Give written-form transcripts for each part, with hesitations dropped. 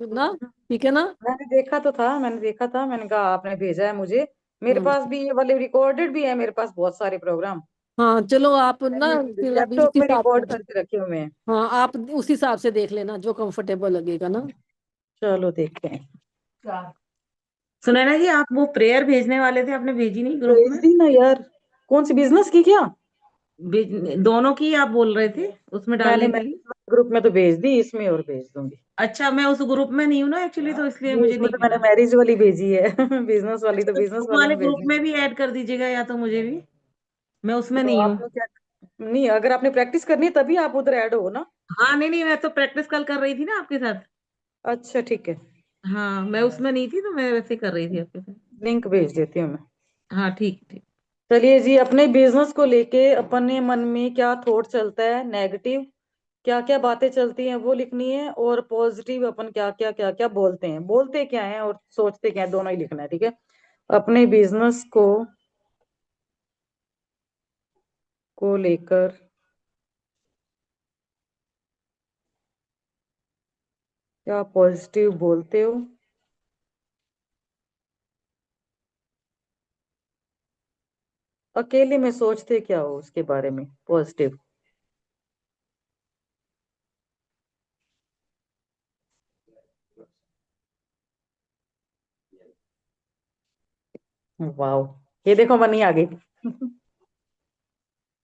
ना, ठीक है ना। मैंने देखा था, मैंने कहा आपने भेजा है मुझे। मेरे हम्म। पास भी ये वाले रिकॉर्डेड भी है, मेरे पास बहुत सारे प्रोग्राम। हाँ चलो आप ना, मैंने फिर अभी उस लैपटॉप में हिसाब रिकॉर्ड से। करके रखे हुए हैं। हाँ आप उस हिसाब से देख लेना जो कंफर्टेबल लगेगा ना। चलो देखते हैं। सुनैना जी, आप वो प्रेयर भेजने वाले थे, आपने भेजी नहीं ग्रुप भेज में? दी ना यार। कौन सी, बिजनेस की क्या? दोनों की आप बोल रहे थे उसमें मैंने डालने के लिए। मैंने ग्रुप में तो भेज दी, इसमें और भेज दूंगी। अच्छा, मैं उस ग्रुप में नहीं हूँ ना एक्चुअली, तो इसलिए ये मुझे इसमें नहीं तो मैंने मिला। मैरिज वाली भेजी है। बिजनेस वाली तो अच्छा, बिजनेस उस वाले वाले में ग्रुप भेजनी में है। भी ऐड कर दीजिएगा, या तो मुझे भी, मैं उसमें तो नहीं हूँ। आपने क्या, नहीं अगर आपने प्रैक्टिस करनी है तभी आप उधर ऐड हो ना। हाँ, नहीं नहीं, मैं तो प्रैक्टिस कल कर रही थी ना आपके साथ। अच्छा ठीक है। हाँ, मैं उसमें नहीं थी, तो मैं वैसे कर रही थी आपके साथ। लिंक भेज देती हूँ मैं। हाँ ठीक ठीक। चलिए जी, अपने बिजनेस को लेके अपने मन में क्या थॉट चलता है, नेगेटिव क्या क्या बातें चलती हैं वो लिखनी है, और पॉजिटिव अपन क्या क्या बोलते हैं, बोलते क्या है और सोचते क्या है, दोनों ही लिखना है, ठीक है। अपने बिजनेस को लेकर क्या पॉजिटिव बोलते हो, अकेले में सोचते क्या हो उसके बारे में पॉजिटिव। वाओ, ये देखो मनी आ गई।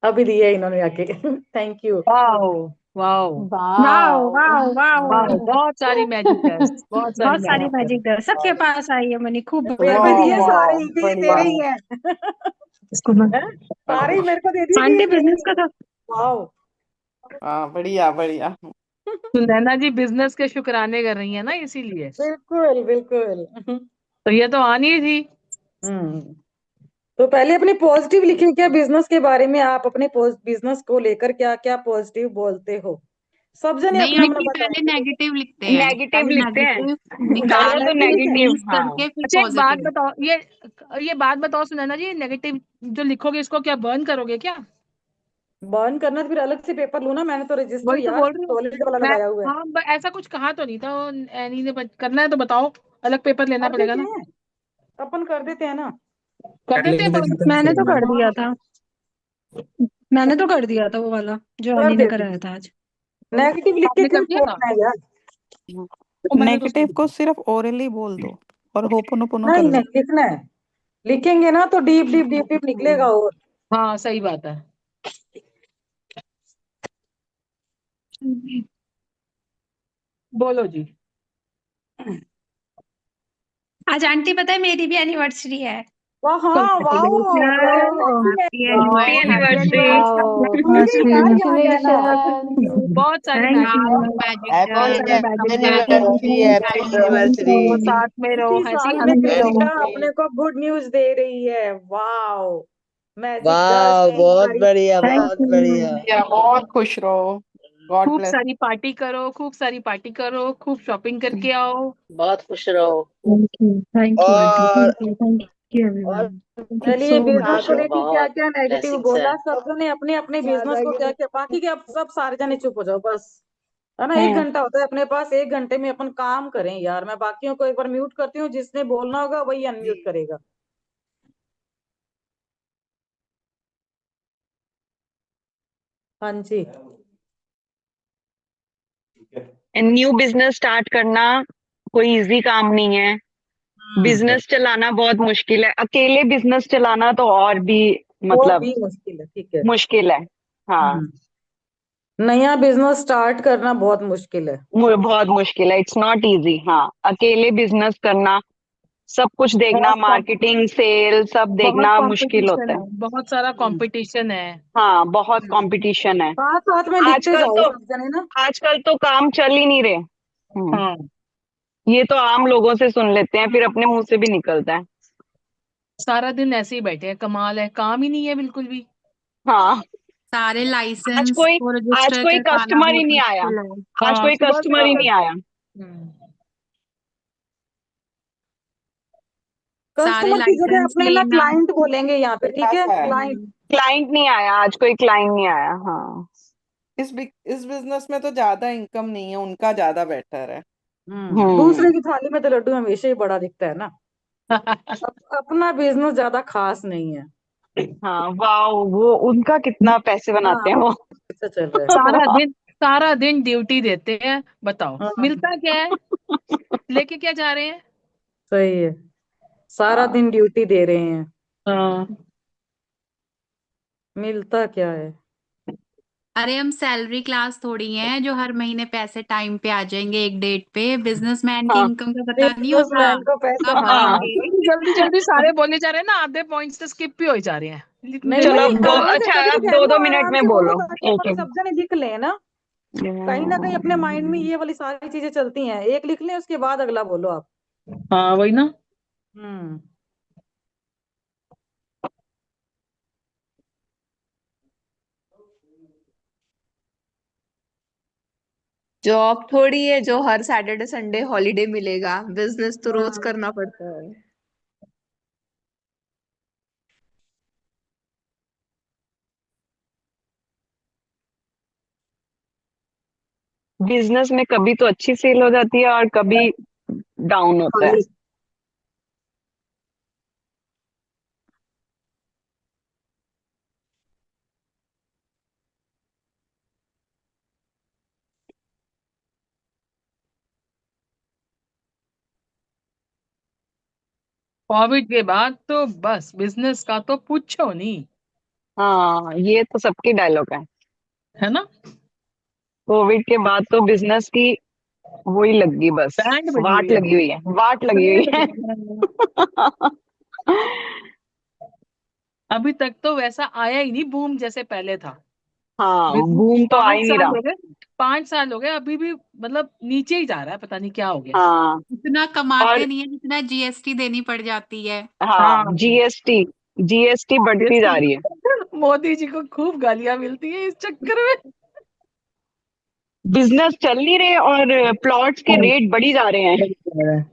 अभी दिया इन्होंने आके। Thank you. वाओ, वाओ, वाह वाह वाह वाह। वाओ, बहुत सारी मैजिक डस्ट, बहुत सारी बहुत सारी मैजिक मैजिक डस्ट। डर सबके पास आई है मनी, खूब मेरे बढ़िया। को वाह दिए सारे, वाह इनके ये बढ़िया। तेरे ही हैं। इसको मैं हैं? सारे ही मेरे को दे दिए कि ये आंटी तेरे बिजनेस ही का हैं। था। वाओ। हाँ बढ़िया बढ़िया। सुनैना जी बिजनेस के शुक्राने कर रही है ना, इसीलिए। बिल्कुल बिल्कुल। तो ये तो आनी ही थी। हम्म। तो पहले अपने पॉजिटिव लिखिए, क्या बिजनेस के बारे में आप अपने बिजनेस को लेकर क्या क्या पॉजिटिव बोलते हो। सब जने नहीं अपना अपना आंटी, पहले बताएंगे, ठीक है। नेगेटिव लिखते हैं, नेगेटिव पहले लिखते हैं, नेगेटिव पहले निकाल तो के नेगेटिव। फ्रीज हाँ। करके फिर अच्छा, एक बात पॉजिटिव। बताओ, ये बात बताओ सुनैना जी, नेगेटिव जो लिखोगे इसको क्या बर्न करोगे क्या? बर्न करना तो फिर अलग से पेपर लूँ ना, मैंने तो रजिस्टर वही तो यार बोल रही हूँ सॉलिड वाला मैं। लगाया हुआ है। हाँ, ऐसा कुछ कहा तो नहीं था एनी ने, करना है तो बताओ, अलग पेपर लेना कर पड़ेगा देते ना। हैं, अपन कर देते हैं ना। कर देते हैं मैंने तो कर दिया हाँ था। मैंने तो कर दिया था वो वाला जो कर अनी ने देते कराया हैं। था आज। नेगेटिव लिख के आपने क्यों कर दिया था? छोड़ना है यार। तो मैंने तो नेगेटिव को सिर्फ ओरली बोल दो और होपोनोपोनो कर नहीं लो। नहीं लिखना है, लिखेंगे ना तो डीप डीप डीप डीप निकलेगा। और हाँ सही बात है। बोलो जी। आज आंटी पता है मेरी भी एनिवर्सरी है। वाह, हाँ वाह, very happy happy happy anniversary. Anniversary. Wow भूल गई यार, याद रहना। कॉन्ग्रेचुलेशन। बहुत सारी थैंक मैजिक, यू। मैजिक बहुत हैप्पी सारी dust. Magic dust. Anniversary happy anniversary. रहो, साथ में रहो, इसी हंसी साल में हंसते रहो। कृतिका अपने को गुड न्यूज दे रही है। वाओ, मैजिक वाह, डस्ट बहुत हमारी। बढ़िया, थैंक बहुत बढ़िया। यू। या बहुत खुश रहो। गॉड खूब ब्लेस। सारी पार्टी करो, खूब सारी पार्टी करो, खूब शॉपिंग करके आओ। बहुत खुश रहो। थैंक यू आंटी, और थैंक यू और एवरीवन, थैंक यू चलिए, सो बिजनेस मच। को खुश हो, लेके क्या बहुत क्या नेगेटिव ब्लेसिंग्स है। बोला, सब जने अपने अपने बिजनेस को क्या क्या, बाकी के अब सब सारे जने चुप हो जाओ बस। है ना, 1 घंटा होता है अपने पास, 1 घंटे में अपन काम करें यार। मैं बाकियों को एक बार म्यूट करती हूँ, जिसने बोलना होगा वही अनम्यूट करेगा। हाँ जी। न्यू बिजनेस स्टार्ट करना कोई इजी काम नहीं है। हम्म। बिजनेस चलाना बहुत मुश्किल है, अकेले बिजनेस चलाना तो और भी और मतलब भी मुश्किल है, ठीक है। मुश्किल है। हाँ, हम्म। नया बिजनेस स्टार्ट करना बहुत मुश्किल है। बहुत मुश्किल है, इट्स नॉट इजी। हाँ, अकेले बिजनेस करना, सब कुछ देखना, बहुत मार्केटिंग सेल सब बहुत देखना मुश्किल कंपटीशन होता है। है, बहुत सारा हम्म। कंपटीशन है। हाँ, बहुत हम्म। कंपटीशन है। साथ साथ में लिखते आजकल जाओ तो सब जने ना। आजकल तो काम चल ही नहीं रहे। हाँ, ये तो आम लोगों से सुन लेते हैं, फिर अपने मुंह से भी निकलता है। सारा दिन ऐसे ही बैठे हैं, कमाल है, काम ही नहीं है बिल्कुल भी। हाँ। सारे आज लाइसेंस कोई को आज रजिस्टर कोई करवाना कस्टमर ही बहुत नहीं आया। मुश्किल है। आज हाँ, कोई सुबह से कस्टमर ही नहीं आया। सारे कस्टमर की जगह लाइसेंस अपने ना लेना। क्लाइंट बोलेंगे यहाँ पे, ठीक है, ऐसा है। क्लाइंट। क्लाइंट नहीं आया, आज कोई क्लाइंट नहीं आया। हाँ। इस बिजनेस में तो ज्यादा इनकम नहीं है, उनका ज्यादा बेटर है। दूसरे की थाली में तो लड्डू हमेशा ही बड़ा दिखता है ना। अपना बिजनेस ज्यादा खास नहीं है। हाँ, वाह, वो उनका कितना पैसे बनाते हैं हाँ, वो। ऐसा चल रहा है। सारा वाह। दिन सारा दिन ड्यूटी देते हैं, बताओ हाँ, मिलता क्या है, लेके क्या जा रहे हैं। सही है। सारा दिन ड्यूटी दे रहे हैं, हाँ। मिलता क्या है। अरे हम सैलरी क्लास थोड़ी हैं जो हर महीने पैसे टाइम पे आ जाएंगे एक डेट पे। बिजनेसमैन की हाँ इनकम का पता नहीं होता बिजनेसमैन को पैसे, कब हाँ। आएंगे। जल्दी जल्दी सारे बोले जा रहे हैं ना, आधे पॉइंट्स तो स्किप भी हो जा रहे हैं। नहीं चलो, नहीं, अब दो, करने से अच्छा, तभी तो अब कह दो रही दो हूँ, मिनट आराम में से बोलो बोलो। ताकि एक अपन एक। सब जने लिख लें ना। कहीं ना कहीं अपने माइंड में ये वाली सारी चीजें चलती हैं, एक लिख लें उसके बाद अगला बोलो आप। हाँ वही ना। हम्म। जॉब थोड़ी है जो हर सैटरडे संडे हॉलीडे मिलेगा, बिजनेस तो रोज हाँ, करना पड़ता है। बिजनेस में कभी तो अच्छी सेल हो जाती है और कभी डाउन होता है। कोविड के बाद तो बस बिजनेस का तो पूछो नहीं, हाँ, ये तो सबके डायलॉग है। है ना। कोविड के बाद तो बिजनेस की वही लग गई, बस बैंड बजी हुई वाट है, लगी हुई है, वाट लगी बैंड हुई है। बजी है। अभी तक तो वैसा आया ही नहीं बूम जैसे पहले था। हाँ, बिजनेस बूम तो आ ही पांच नहीं साल रहा। हो गए, 5 साल हो गए, अभी भी मतलब नीचे ही जा रहा है, पता नहीं क्या हो गया। हाँ। इतना और कमाते नहीं है जितना जीएसटी देनी पड़ जाती है। हाँ, हाँ। जीएसटी, जीएसटी बढ़ती जा रही है। मोदी जी को खूब गालियां मिलती है इस चक्कर में। बिजनेस चल नहीं रहे और प्लॉट्स के रेट बढ़ी जा रहे हैं।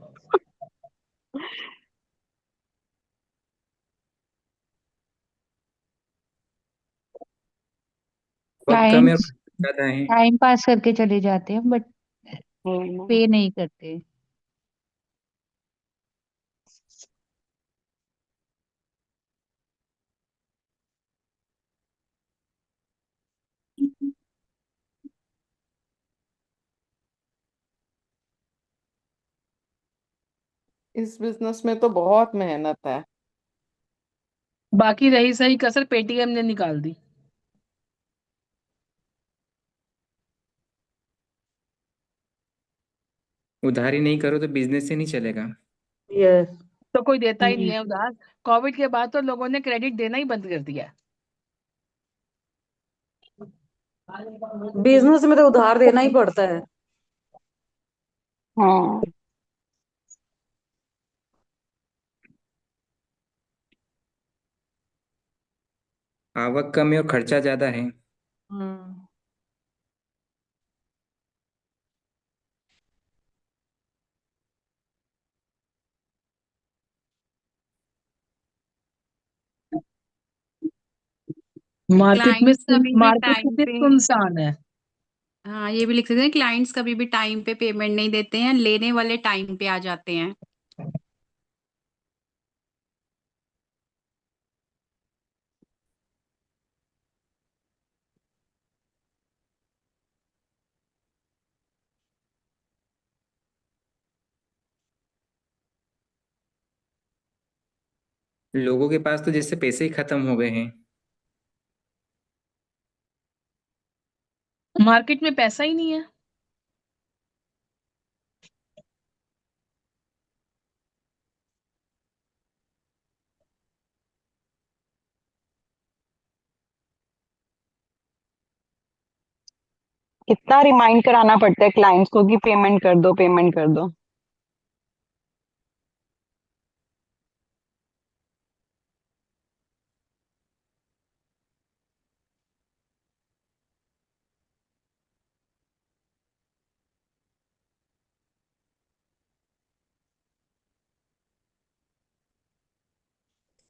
बहुत कम है और क्लाइंट्स ज्यादा है। टाइम पास करके चले जाते हैं बट हम्म। पे नहीं करते। इस बिजनेस में तो बहुत मेहनत है। बाकी रही सही कसर पेटीएम ने निकाल दी। उधारी नहीं करो तो बिजनेस से नहीं चलेगा। यस। तो कोई देता ही नहीं है उधार। कोविड के बाद तो लोगों ने क्रेडिट देना ही बंद कर दिया है। बिजनेस में तो उधार देना ही पड़ता है। हाँ। आवक कम है और खर्चा ज्यादा है। हम्म। क्लाइंट्स कभी भी मार्केट टाइम कितनी पे, सुनसान है। हाँ ये भी लिख सकते हैं, क्लाइंट्स कभी भी टाइम पे पेमेंट नहीं देते हैं, लेने वाले टाइम पे आ जाते हैं। लोगों के पास तो जैसे पैसे ही खत्म हो गए हैं। मार्केट में पैसा ही नहीं है। कितना रिमाइंड कराना पड़ता है क्लाइंट्स को कि पेमेंट कर दो, पेमेंट कर दो।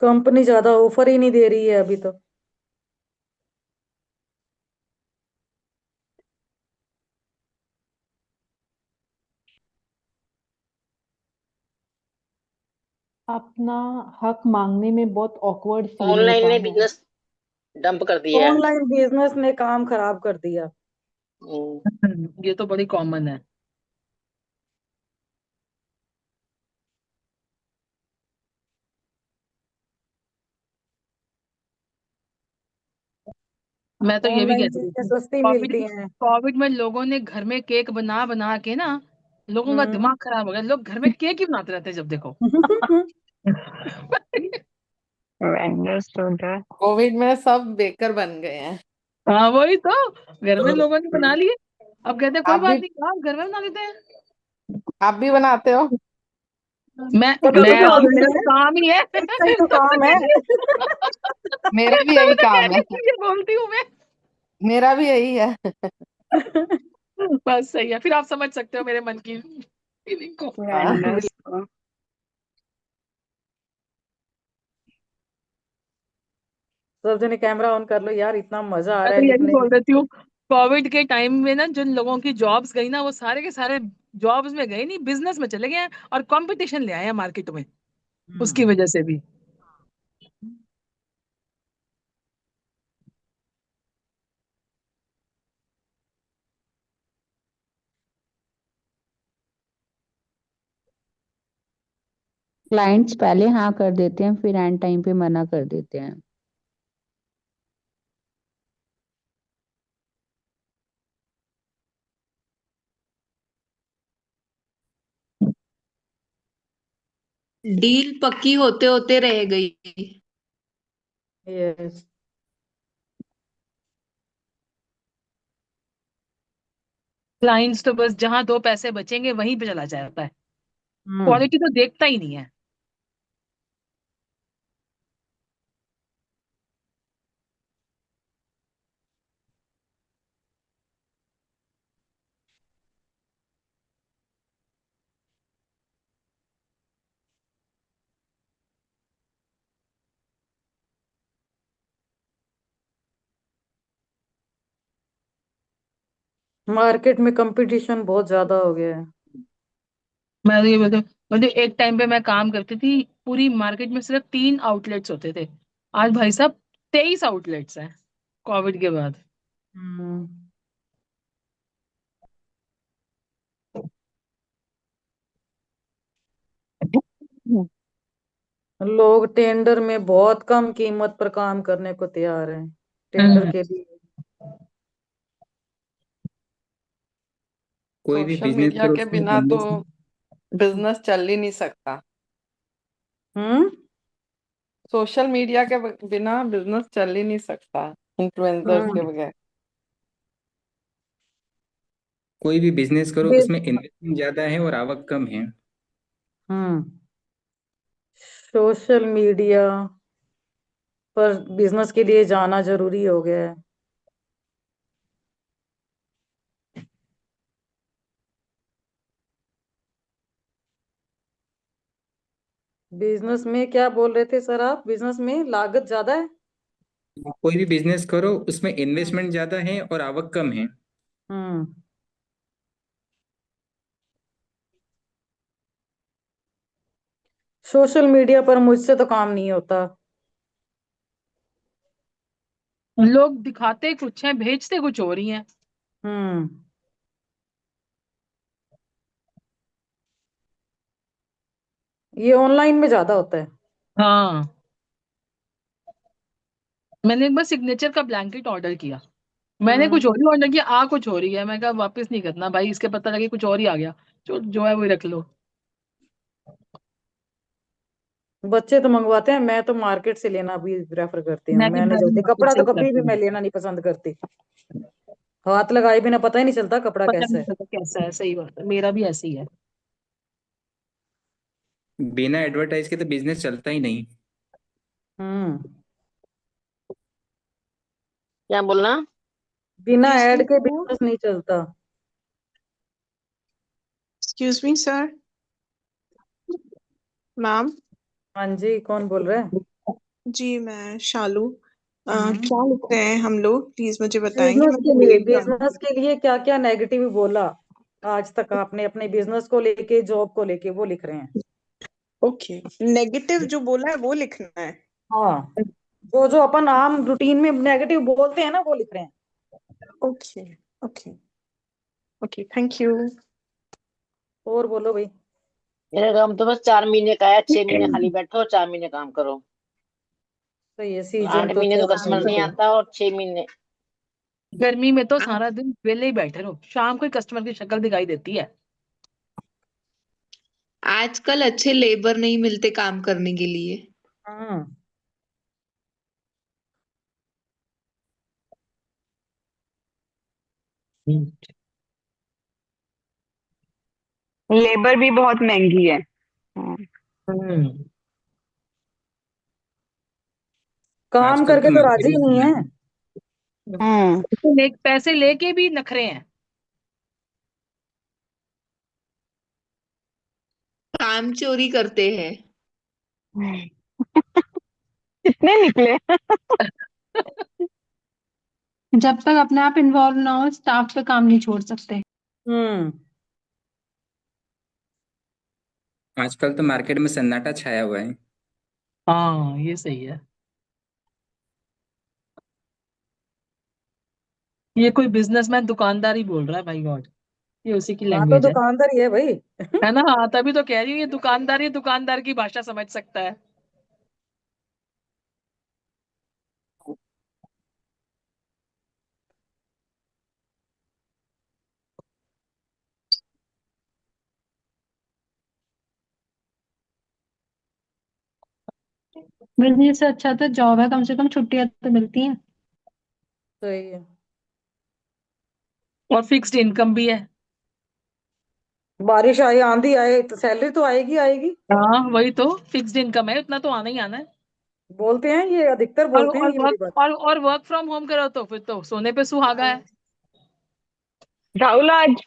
कंपनी ज्यादा ऑफर ही नहीं दे रही है अभी तो। अपना हक मांगने में बहुत ऑकवर्ड फील ऑनलाइन होता ने है। बिजनेस डंप कर दिया है। ऑनलाइन बिजनेस ने काम खराब कर दिया। ये तो बड़ी कॉमन है। मैं तो ये भी ऑनलाइन कहती चीजें थी सस्ती कोविड मिलती हैं। कोविड में लोगों ने घर में केक बना बना के ना लोगों का दिमाग खराब हो गया। लोग घर में केक ही बनाते रहते हैं जब देखो। वेंडर्स तो उधर कोविड में सब बेकर बन गए हैं। हाँ वही तो, घर में लोगों ने बना लिए। अब कहते हैं कोई आप बात भी नहीं, आप घर में बना लेते हैं। आप भी बनाते हो? मैं तभी तो मैं तो बोल मेरा रहे तो हैं, काम ही है। इसका ही तो काम है। मेरा भी यही काम है। ये बोलती हूँ मैं। मेरा भी यही है। बस सही है, फिर आप समझ सकते हो मेरे मन की फीलिंग को। हाँ, वेंडर्स को सब जने कैमरा ऑन कर लो यार, इतना मजा आ मैं रहा तो है यही लिखने बोल में। देती हूँ, कोविड के टाइम में ना जिन लोगों की जॉब्स गई ना वो सारे के सारे जॉब्स में गए नहीं, बिजनेस में चले गए हैं और कंपटीशन ले आए हैं मार्केट में, उसकी वजह से भी। क्लाइंट्स पहले हाँ कर देते हैं, फिर एंड टाइम पे मना कर देते हैं। डील पक्की होते होते रह गई। यस। क्लाइंट्स तो बस जहां दो पैसे बचेंगे वहीं पे चला जाता है, क्वालिटी तो देखता ही नहीं है। मार्केट में कंपटीशन बहुत ज्यादा हो गया है। मैं तो ये बोलती हूँ, मुझे एक टाइम पे मैं काम करती थी, पूरी मार्केट में सिर्फ 3 आउटलेट्स होते थे। आज भाई साहब 23 आउटलेट्स हैं कोविड के बाद। हम्म। लोग टेंडर में बहुत कम कीमत पर काम करने को तैयार हैं, टेंडर के लिए। कोई भी सोशल बिजनेस मीडिया करो के उसमें बिना तो इन्वेस्टमेंट। बिजनेस चल ही नहीं सकता। हम्म। सोशल मीडिया के बिना बिजनेस चल ही नहीं सकता, इन्फ्लुएंसर्स के हम्म। बगैर। कोई भी बिजनेस करो बिज- उसमें इन्वेस्टमेंट ज्यादा है और आवक कम है। हम्म। सोशल मीडिया पर बिजनेस के लिए जाना जरूरी हो गया है। बिजनेस में क्या बोल रहे थे सर आप, बिजनेस में लागत ज्यादा है। कोई भी बिजनेस करो उसमें इन्वेस्टमेंट ज्यादा है और आवक कम है। हम्म। सोशल मीडिया पर मुझसे तो काम नहीं होता। लोग दिखाते कुछ हैं, भेजते कुछ और ही हैं। हम्म। ये ऑनलाइन में ज्यादा होता है। हाँ, मैंने एक बार सिग्नेचर का ब्लैंकेट ऑर्डर किया, मैंने कुछ और ही ऑर्डर किया, आ कुछ और ही है। मैं कहा वापस नहीं करना भाई, इसके पता लगे कुछ और ही आ गया, जो है वही रख लो। बच्चे तो मंगवाते हैं, मैं तो मार्केट से लेना भी प्रेफर करती हूँ। मैं मैंने भी जल्दी मार्केट कपड़ा से तो ही कभी भी करती मैं हूँ, लेना नहीं पसंद करती। हाथ लगाए बिना पता ही नहीं चलता कपड़ा पता कैसा नहीं है। चलता कैसा है। सही बात है, मेरा भी ऐसे ही है। बिना एडवर्टाइज के तो बिजनेस चलता ही नहीं। हम्म। क्या बोलना? बिना Excuse ऐड me, के sir. बिजनेस नहीं चलता। Excuse me, sir. मैम। हाँ जी, कौन बोल रहा है? जी मैं शालू। हम्म। क्या लिख रहे हैं हम लोग, प्लीज मुझे बताएंगे, बिजनेस मैं के तो लिए, लेट ज्वाइन बिजनेस के लिए क्या क्या नेगेटिव बोला आज तक आपने अपने बिजनेस को लेके, जॉब को लेके, वो लिख रहे हैं। ओके, नेगेटिव जो बोला है वो लिखना है। हाँ, जो जो अपन आम रूटीन में नेगेटिव बोलते हैं ना वो लिख रहे हैं। Okay okay okay, thank you. और बोलो भाई। मेरा काम तो बस 4 महीने का है, 6 महीने खाली बैठो, 4 महीने काम करो। सही है, सीजन 8 महीने तो चल रहा कस्टमर नहीं है। आता, और 6 महीने गर्मी में तो सारा दिन वेले ही बैठे रहो, शाम को ही कस्टमर की शक्ल दिखाई देती है। आजकल अच्छे लेबर नहीं मिलते काम करने के लिए। हाँ, लेबर भी बहुत महंगी है। हम्म। काम आजकल करके तो तो मार्केट राजी में नहीं है। पैसे लेके भी नखरे हैं। काम चोरी करते हैं। कितने निकले? जब तक अपने आप इन्वॉल्व ना हो स्टाफ पे काम नहीं छोड़ सकते। हम्म। आजकल तो मार्केट में सन्नाटा छाया हुआ है। हाँ ये सही है। ये कोई बिजनेसमैन दुकानदार ही बोल रहा है, भाई गॉड, ये उसी की हाँ, तो लैंग्वेज दुकानदार ही है भाई। है ना। हाँ तभी तो कह रही हूँ, ये दुकानदार ही दुकानदार की भाषा समझ सकता है। बिजनेस से अच्छा तो जॉब है, कम से कम छुट्टियां तो मिलती हैं। सही है। और फिक्स्ड इनकम भी है। बारिश आए आंधी आए तो सैलरी तो आएगी आएगी। हाँ वही तो, फिक्स्ड इनकम है, उतना तो आना ही आना है। बोलते हैं ये, अधिकतर और बोलते हैं और ये वाली वर्क बात। और वर्क फ्रॉम होम करो तो फिर तो सोने पे सुहागा है। राहुल आज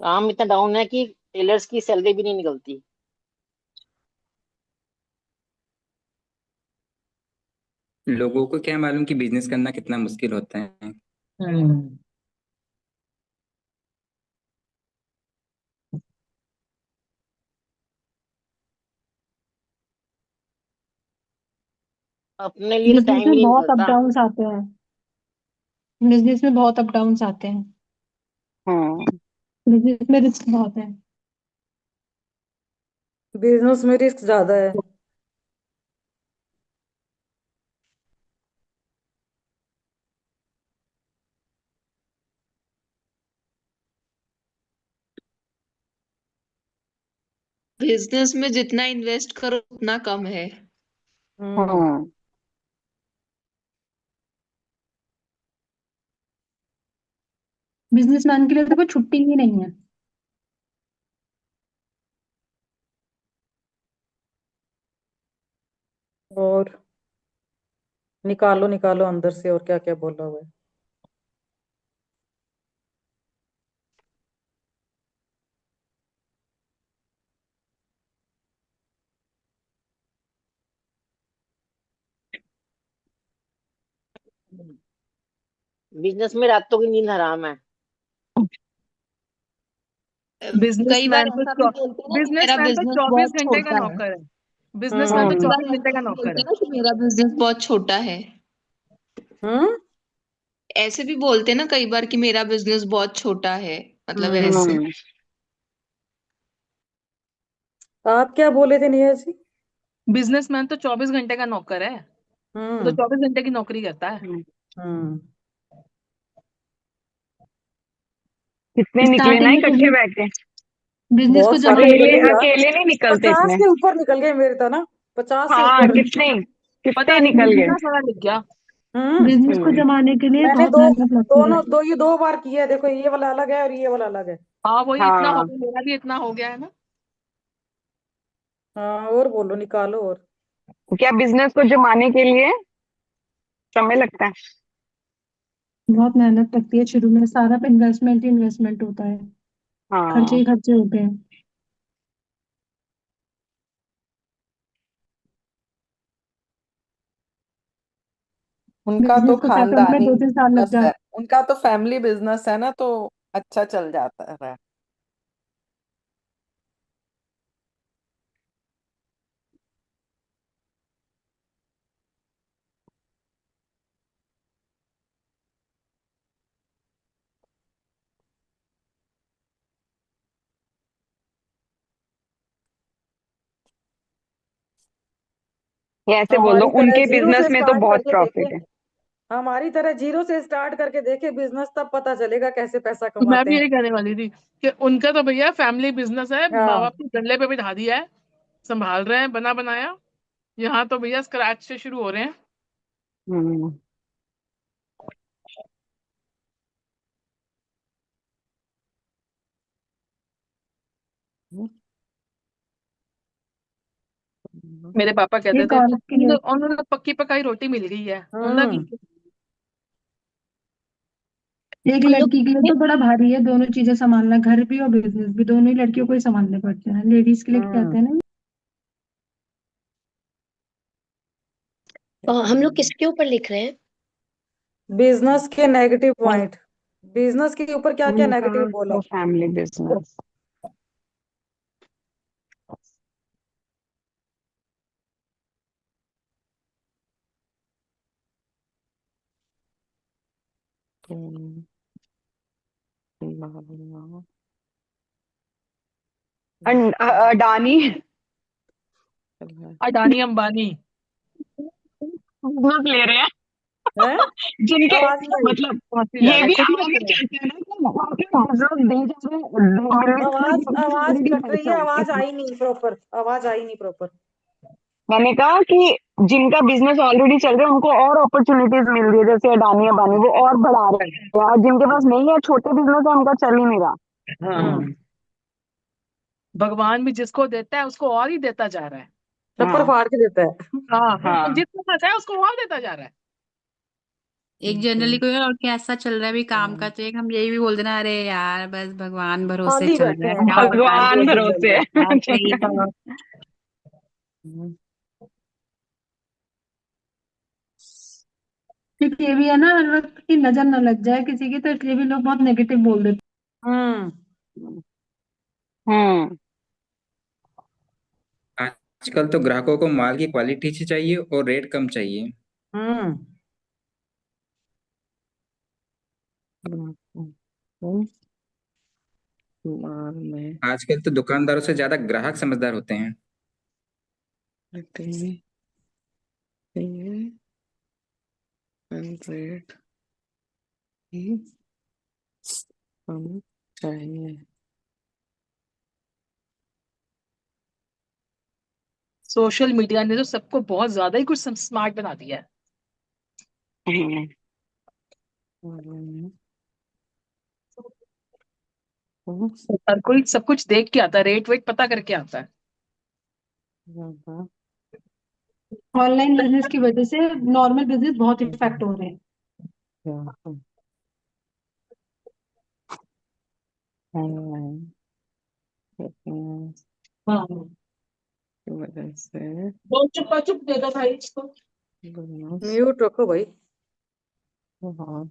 काम इतना डाउन है कि टेलर्स की सैलरी भी नहीं निकलती। लोगों को क्या मालूम कि बिजनेस करना कितना मुश्किल होता है। हम्म। अपने लिए तो बिजनेस टाइम ही में नहीं बहुत अप निकलता। डाउन्स आते हैं। बिजनेस में बहुत अप डाउन्स आते हैं। हाँ, बिजनेस में रिस्क बहुत है। बिजनेस में रिस्क ज्यादा है। बिजनेस में जितना इन्वेस्ट करो उतना कम है। हम्म। हाँ। बिजनेसमैन के लिए तो कोई छुट्टी ही नहीं है। और निकालो निकालो अंदर से, और क्या क्या बोला हुआ है। बिजनेस में रातों की नींद हराम है। कई बार बिजनेसमैन ऐसा भी तो बोलते हैं ना कि मेरा बिजनेसमैन तो बिजनेस 24 बहुत घंटे का छोटा है। नौकर है। बिजनेसमैन तो हम्म। कई बार 24 घंटे ऐसा का भी नौकर बोलते है। हैं ना कि मेरा बिजनेस बहुत छोटा है। हम्म। ऐसे भी बोलते हैं ना कई बार कि मेरा बिजनेस बहुत छोटा है, मतलब ऐसे। हम्म। आप क्या बोले थे निया जी? बिजनेसमैन तो 24 घंटे का नौकर है, वो तो हम्म। 24 घंटे की नौकरी करता है। हम्म। कितने निकले ना स्टार्टिंग में तो इकट्ठे बैठे। बिजनेस को बहुत सारे जमाने निकल के अकेले गए लिए यार। अकेले नहीं निकलते 50 इतने। के ऊपर निकल गए मेरे तो ना। 50 से हाँ, ऊपर। कितने कितने पता नहीं निकल मुझे गए। इतना सारा लिख गया। हम्म। बिजनेस को हम्म। जमाने के लिए मैंने बहुत दो मेहनत लगती है। दोनों दो ये 2 बार किया है, देखो ये वाला अलग है और ये वाला अलग है। हाँ वही इतना हो हाँ, गया, मेरा भी इतना हो गया है ना। हाँ, और बोलो निकालो और। क्या बिजनेस को जमाने के लिए समय लगता है। बहुत मेहनत लगती है, शुरू में सारा इन्वेस्टमेंट ही इन्वेस्टमेंट होता है। खर्चे हाँ। ही खर्चे होते हैं। उनका तो बिजनेस को सेटल में खानदानी 2-3 साल लग बिजनेस है। जाते उनका तो फैमिली बिजनेस है ना, तो अच्छा चल जाता है। या ऐसे बोल दो हमारी तरह उनके जीरो बिजनेस से में तो स्टार्ट बहुत करके प्रॉफिट देखे, है। हमारी तरह जीरो से स्टार्ट करके देखे बिजनेस, तब पता चलेगा कैसे पैसा तो मैं कमाते भी हैं। यही कहने वाली थी कि उनका तो भैया फैमिली बिजनेस है, माँ हाँ बाप को गले पे बिठा दिया है, संभाल रहे हैं बना बनाया। यहाँ तो भैया स्क्रैच से शुरू हो रहे हैं। हम्म। मेरे पापा कहते एक थे औरत के लिए उन्होंने पक्की पकाई रोटी मिल गई है, उन्होंने हम्म की। एक लड़की के लिए तो बड़ा भारी है दोनों चीजें संभालना, घर भी और बिजनेस भी, दोनों ही लड़कियों को ही संभालने पड़ते हैं। लेडीज के लिए कहते हैं ना। हम लोग किसके ऊपर लिख रहे हैं? बिजनेस के नेगेटिव पॉइंट, बिजनेस के ऊपर क्या क्या उनका नेगेटिव बोला। तो family business. Adani Adani Ambani business ले रहे हैं हैं? जिनके आवाज नहीं आई। मतलब फांसी ये जाने भी खुद ही हम लगते भी हैं। चाहते हैं ना कि बिजनेस दे जा रहे आवाज आवाज ऑलरेडी कट रही है, पैसा आवाज है। आई नहीं प्रॉपर, आवाज आई नहीं प्रॉपर। मैंने कहा कि जिनका बिजनेस ऑलरेडी चल रहा है उनको और अपॉर्चुनिटीज मिल रही है, जैसे अडानी अंबानी वो और बढ़ा रहे हैं, और जिनके पास नहीं है छोटे बिजनेस है उनका चल ही नहीं रहा। हाँ, भगवान भी जिसको देता है उसको और ही देता जा रहा है। टप्पर हाँ फाड़ के देता है। हाँ, हाँ जिसको पास है उसको और देता जा रहा है। एक जनरली कोई और कैसा चल रहा है भी काम का, तो एक हम यही भी बोल देना, अरे यार बस भगवान भरोसे खाली चल बैठे रहा है, हैं, क्या खाली बताएं। भगवान भरोसे चल भरोसे रहा है। हाँ सही है। है। ठीक, ये भी है ना, हर वक्त की नजर न लग जाए किसी की, तो इसलिए भी लोग बहुत नेगेटिव बोल देते हम्म हम्म। आजकल तो ग्राहकों को माल की क्वालिटी अच्छी चाहिए और रेट कम चाहिए। हम्म माल में आजकल तो दुकानदारों से ज्यादा ग्राहक समझदार होते हैं। चाहिए रेट ही कम चाहिए। सोशल मीडिया ने तो सबको बहुत ज्यादा ही कुछ स्मार्ट बना दिया है। हम्म। हम्म, हर कोई सब कुछ देख के आता है, रेट वेट पता करके आता है। हम्म, हैं। ऑनलाइन बिजनेस की वजह से नॉर्मल बिजनेस बहुत इफेक्ट हो रहे हैं। ऑनलाइन बिजनेस हाँ, की वजह से बहुत चुप चुप दे दो भाई इसको। बिजनेस म्यूट रखो भाई, बहुत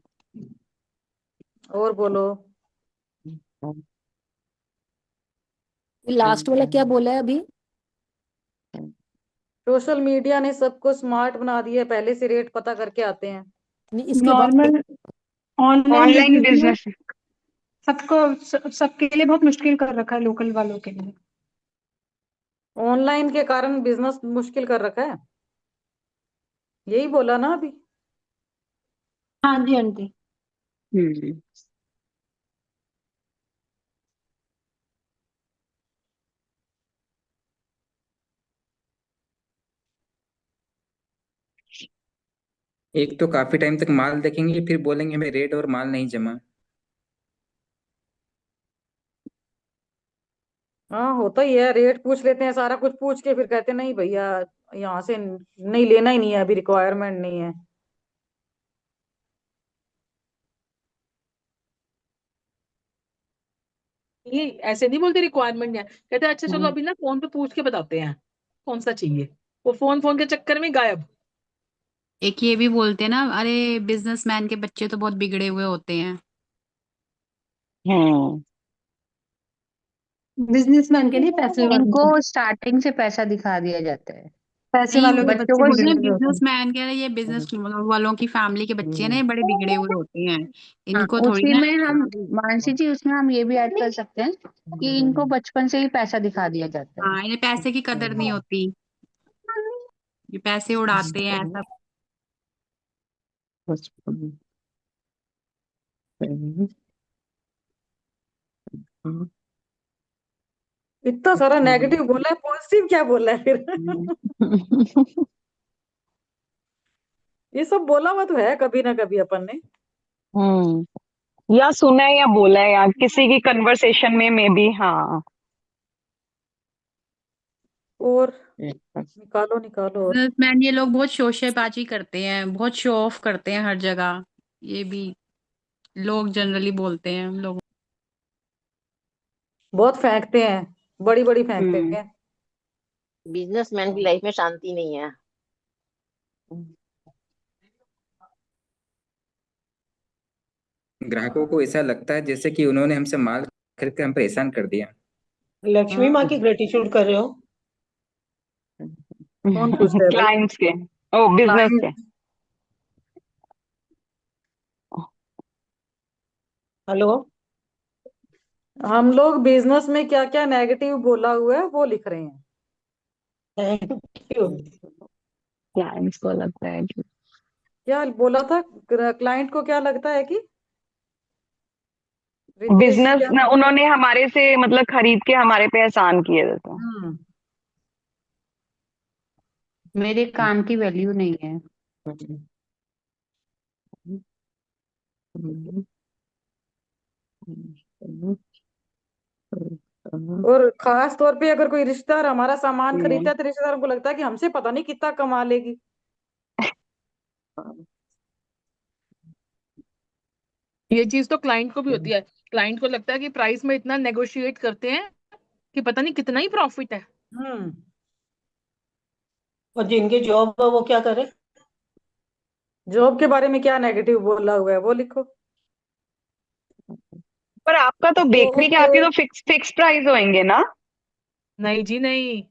और बोलो। लास्ट वाला क्या बोला है अभी? सोशल मीडिया ने सबको स्मार्ट बना दिया है, पहले से रेट पता करके आते हैं। नहीं, इसके बाद नॉर्मल ऑनलाइन ऑनलाइन बिजनेस में बिजनेस सबको सबके लिए बहुत मुश्किल कर रखा है, लोकल वालों के लिए। ऑनलाइन के कारण बिजनेस मुश्किल कर रखा है, यही बोला ना अभी। हाँ जी, हाँ जी। हम्म। एक तो काफी टाइम तक माल देखेंगे फिर बोलेंगे हमें रेट और माल नहीं जमा। हाँ होता ही है, रेट पूछ लेते हैं, सारा कुछ पूछ के फिर कहते हैं नहीं भैया यहाँ से नहीं लेना ही नहीं है, अभी रिक्वायरमेंट नहीं है। ये ऐसे नहीं बोलते रिक्वायरमेंट है, कहते हैं अच्छा चलो हम्म अभी ना फोन पे पूछ के बताते हैं कौन सा चाहिए। वो फोन फोन के चक्कर में गायब। एक ये भी बोलते हैं ना, अरे बिजनेसमैन के बच्चे तो बहुत बिगड़े हुए होते हैं। बिजनेसमैन के लिए पैसे वाले इनको के स्टार्टिंग से पैसा दिखा दिया जाता है। पैसे नहीं, वालों के बच्चों बच्चे को बिगड़े ये हुए होते हैं। बिजनेसमैन के, ये बिजनेस वालों की फैमिली के बच्चे हैं ना, ये बड़े बिगड़े हुए होते हैं। हाँ, इनको थोड़ी उसी ना। में हम मानसी जी, उसमें हम ये भी ऐड कर सकते हैं कि इनको बचपन से ही पैसा दिखा दिया जाता है। हाँ, इन्हें पैसे की कदर नहीं होती, ये पैसे उड़ाते हैं ऐसा। इतना सारा नेगेटिव बोला है, पॉजिटिव क्या बोला है फिर? ये सब बोला हुआ तो है कभी ना कभी अपन ने। या सुना है या बोला है या किसी की कन्वर्सेशन में मे बी। हाँ, और निकालो निकालो और। बिजनेसमैन ये लोग बहुत शोशेबाजी करते हैं, बहुत शो ऑफ करते हैं हर जगह, ये भी लोग जनरली बोलते हैं हम लोग। बहुत फेंकते हैं, बड़ी बड़ी फेंकते हैं। बिजनेसमैन की लाइफ में शांति नहीं है। ग्राहकों को ऐसा लगता है जैसे कि उन्होंने हमसे माल खरीद कर हम परेशान कर दिया। लक्ष्मी माँ की ग्रेटिट्यूड कर रहे हो? कौन पूछ रहा है भाई? क्लाइंट्स के, ओ बिजनेस के। हेलो, हम लोग बिजनेस में क्या क्या नेगेटिव बोला हुआ है वो लिख रहे हैं। Thank you. क्लाइंट्स को लगता है कि क्या बोला था? क्लाइंट को क्या लगता है कि रितेश जी बिजनेस क्या? ना, उन्होंने हमारे से मतलब खरीद के हमारे पे एहसान किए थे। मेरे काम की वैल्यू नहीं है। और खास तौर पे अगर कोई रिश्तेदार हमारा सामान हम्म। खरीदता है तो रिश्तेदार को लगता है कि हमसे पता नहीं कितना कमा लेगी। ये चीज तो क्लाइंट को भी होती है। क्लाइंट को लगता है कि प्राइस में इतना नेगोशिएट करते हैं कि पता नहीं कितना ही प्रॉफिट है। और जिनके जॉब है वो क्या करे? जॉब के बारे में क्या नेगेटिव बोला हुआ है वो लिखो। पर आपका तो बेकरी के आपके तो फिक्स प्राइस होंगे ना? नहीं जी नहीं,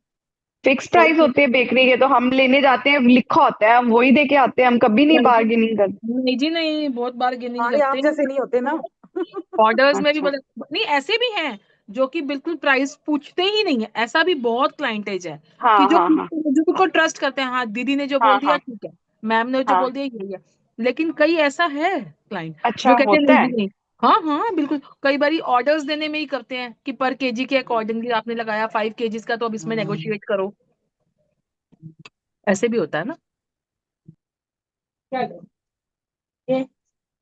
फिक्स प्राइस होते हैं बेकरी के, तो हम लेने जाते हैं, लिखा होता है, हम वही दे के आते हैं, हम कभी नहीं बार्गेनिंग करते। नहीं जी नहीं, बहुत बार्गेनिंग हमारे आप करते जैसे नहीं होते ना। ऑर्डर्स में भी अच्छा। नहीं, ऐसे भी हैं जो कि बिल्कुल प्राइस पूछते ही नहीं है। ऐसा भी बहुत क्लाइंटेज है हाँ कि जो हाँ हाँ को ट्रस्ट करते हैं, हाँ दीदी ने जो हाँ बोल दिया हाँ ठीक है, मैम ने जो हाँ। बोल दिया यही है। लेकिन कई ऐसा है क्लाइंट अच्छा जो कहते हैं होता नहीं है। जी नहीं। हाँ हाँ बिल्कुल, कई बार ऑर्डर्स देने में ही करते हैं कि पर केजी के अकॉर्डिंगली आपने लगाया 5 केजीज का, तो अब इसमें नेगोशिएट करो। ऐसे भी होता है ना।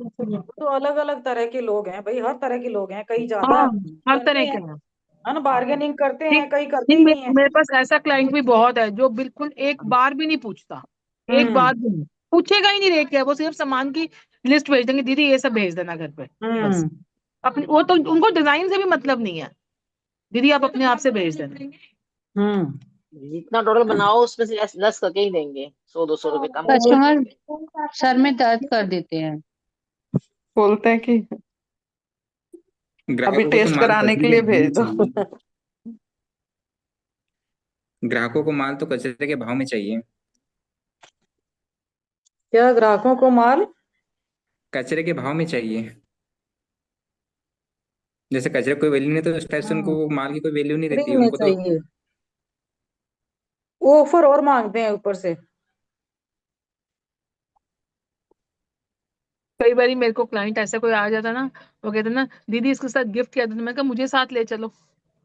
तो अलग अलग तरह के लोग हैं भाई, हर तरह के लोग हैं, कई ज्यादा हाँ, हर करते तरह के हैं हैं। है ना, बार्गेनिंग करते नहीं हैं, कई करते नहीं, ही नहीं है। मेरे पास ऐसा क्लाइंट भी बहुत है जो बिल्कुल एक बार भी नहीं पूछता, एक बार भी नहीं पूछेगा ही नहीं रेट क्या है। वो सिर्फ सामान की लिस्ट भेज देंगे, दीदी ये सब भेज देना घर पे, बस। अपनी वो तो उनको डिजाइन से भी मतलब नहीं है, दीदी आप अपने आप से भेज देना। जितना टोटल बनाओ उसमें से लेस करके ही देंगे, 100-200 रुपए कम करके कस्टमर देंगे। सर में दर्द कर देते हैं। बोलते हैं कि अभी ग्राहकों को तो टेस्ट माल कराने के कचरे लिए के भाव में भेज दो। चाहिए। ग्राहकों को माल तो कचरे के भाव में चाहिए। क्या ग्राहकों को माल कचरे के भाव में चाहिए। जैसे कचरे की कोई वैल्यू नहीं तो उस टाइप से उनको माल की कोई वैल्यू नहीं फ्री रहती में उनको तो। चाहिए, ऑफर और मांगते हैं ऊपर से। कई बार मेरे को क्लाइंट ऐसा कोई आ जाता ना, वो कहते ना दीदी इसके साथ गिफ्ट क्या देना, मैं कहा मुझे साथ ले चलो।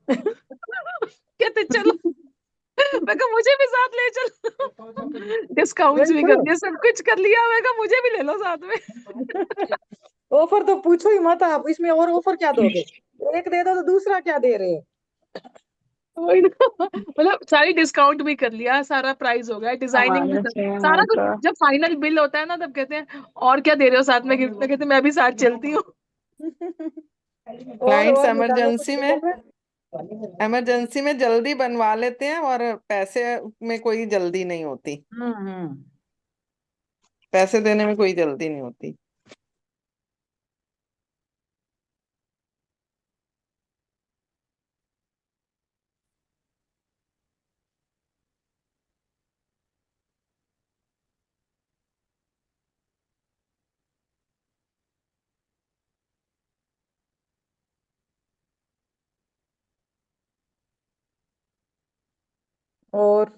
कहते चलो, मैं कहा मुझे भी साथ ले चलो। डिस्काउंट्स भी कर दिए, सब कुछ कर लिया, मैं कहा मुझे भी ले लो साथ में। ऑफर तो पूछो ही मत आप, इसमें और ऑफर क्या दोगे? एक दे दो तो दूसरा क्या दे रहे हो? वही ना, मतलब सारी डिस्काउंट भी कर लिया, सारा प्राइस हो गया, डिजाइनिंग भी हमारे कर, से सारा कुछ। तो जब फाइनल बिल होता है ना तब कहते हैं और क्या दे रहे हो साथ में गिफ्ट में, कहते हैं मैं भी साथ चलती हूँ। क्लाइंट्स और निकालो कुछ इमरजेंसी में जल्दी बनवा लेते हैं और पैसे में कोई जल्दी नहीं होती। पैसे देने में कोई जल्दी नहीं होती। और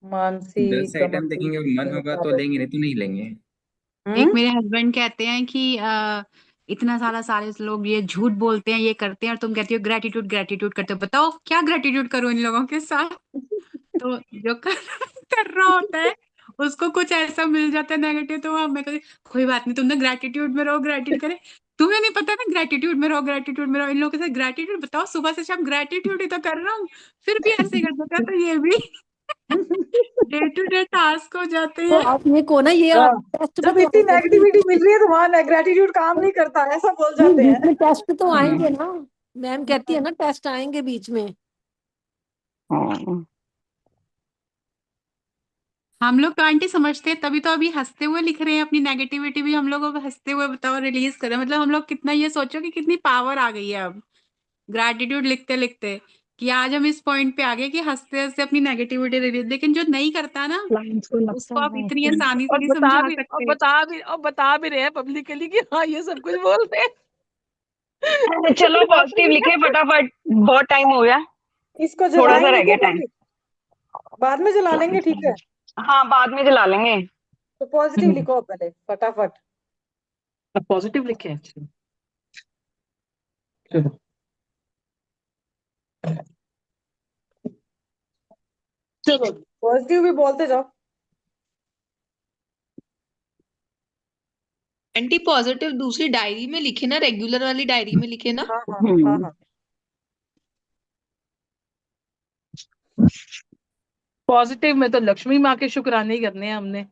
मानसी 10 आइटम कमलदीप देखेंगे और मन होगा तो सागर। लेंगे, नहीं तो नहीं लेंगे। एक मेरे हस्बैंड कहते हैं कि इतना सारे लोग ये झूठ बोलते हैं, ये करते हैं, और तुम कहती हो ग्रेटिट्यूड ग्रेटिट्यूड करते हो। बताओ क्या ग्रेटिट्यूड करूं इन लोगों के साथ। तो जो कर रहा होता है उसको कुछ ऐसा मिल जाता है नेगेटिव, तो मैं कहती कोई बात नहीं, तुम ना ग्रेटिट्यूड में रहो, ग्रेटिट्यूड करे। तुम्हें नहीं पता ना, ग्रेटिट्यूड में रहो, ग्रेटिट्यूड में रहो। इन लोगों के साथ ग्रेटिट्यूड बताओ, सुबह से शाम ग्रेटिट्यूड ही तो कर रहा हूँ, फिर भी ऐसे ही कर देता है। तो ये भी डे टू डे टास्क हो जाते तो हैं। अपने को ना ये हाँ, टेस्ट भी जब तो इतनी आएंगे ना, नेगेटिविटी मिल रही है तो वहां ग्रेटिट्यूड काम नहीं करता, ऐसा बोल नहीं जाते बीच हैं। में टेस्ट तो आएंगे हाँ। ना। मैम कहती है ना टेस्ट आएंगे बीच में। हाँ। हम लोग तो आंटी समझते हैं, तभी तो अभी हंसते हुए लिख रहे हैं। अपनी नेगेटिविटी भी हम लोग अब हंसते हुए बताओ रिलीज करें। मतलब हम लोग कितना, ये सोचो कि कितनी पावर आ गई है अब ग्रैटिट्यूड लिखते लिखते, कि आज हम इस पॉइंट पे आ गए कि हंसते हंसते अपनी नेगेटिविटी रिलीज। लेकिन जो नहीं करता ना, क्लाइंट्स को लगता उसको आप है इतनी कि आसानी से और नहीं बता समझा भी और सकते। बता भी और बता भी रहे हैं पब्लिकली कि हाँ ये सब कुछ बोलते हैं। चलो बात तो पॉजिटिव ये लिखे फटाफट, बहुत टाइम हो गया, इसको थोड़ा सा जलाएंगे रह क्या गया टाइम। पहले? बाद में जला लेंगे, ठीक है। हाँ बाद में जला लेंगे। तो पॉजिटिव लिखो पहले फटाफट। है, पॉजिटिव लिखे हैं। चलो चलो पॉजिटिव भी बोलते जाओ। आंटी पॉजिटिव दूसरी डायरी में लिखे ना, रेगुलर वाली डायरी में लिखे ना। हाँ हाँ हाँ हाँ। पॉजिटिव में तो लक्ष्मी माँ के शुक्राने ही करने हैं हमने।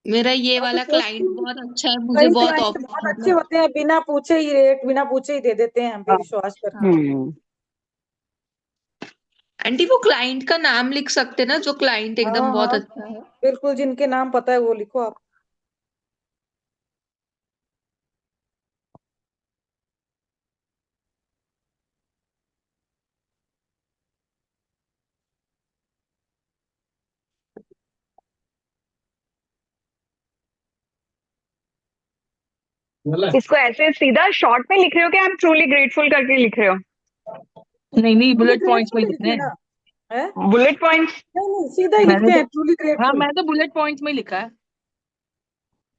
मेरा ये अभी वाला क्लाइंट पॉजिटिव, बहुत अच्छा है, मुझे कई बहुत क्लाइंट बहुत अच्छे मतलब। होते हैं, बिना पूछे ही रेट बिना पूछे ही दे देते हैं हम पे विश्वास करके। आंटी वो क्लाइंट का नाम लिख सकते ना, जो क्लाइंट एकदम हाँ बहुत हाँ अच्छा है। बिल्कुल, जिनके नाम पता है वो लिखो आप। इसको ऐसे सीधा शॉर्ट में लिख रहे हो कि आप ट्रूली ग्रेटफुल करके लिख रहे हो? नहीं नहीं, ट्रूली बुलेट पॉइंट्स में ग्रेटफुल लिखने लिखिए हैं। ना। है बुलेट पॉइंट्स? नहीं नहीं, सीधा ही मैंने लिखते तो हैं ट्रूली हाँ, ग्रेटफुल। मैंने तो बुलेट पॉइंट्स में ही लिखा है।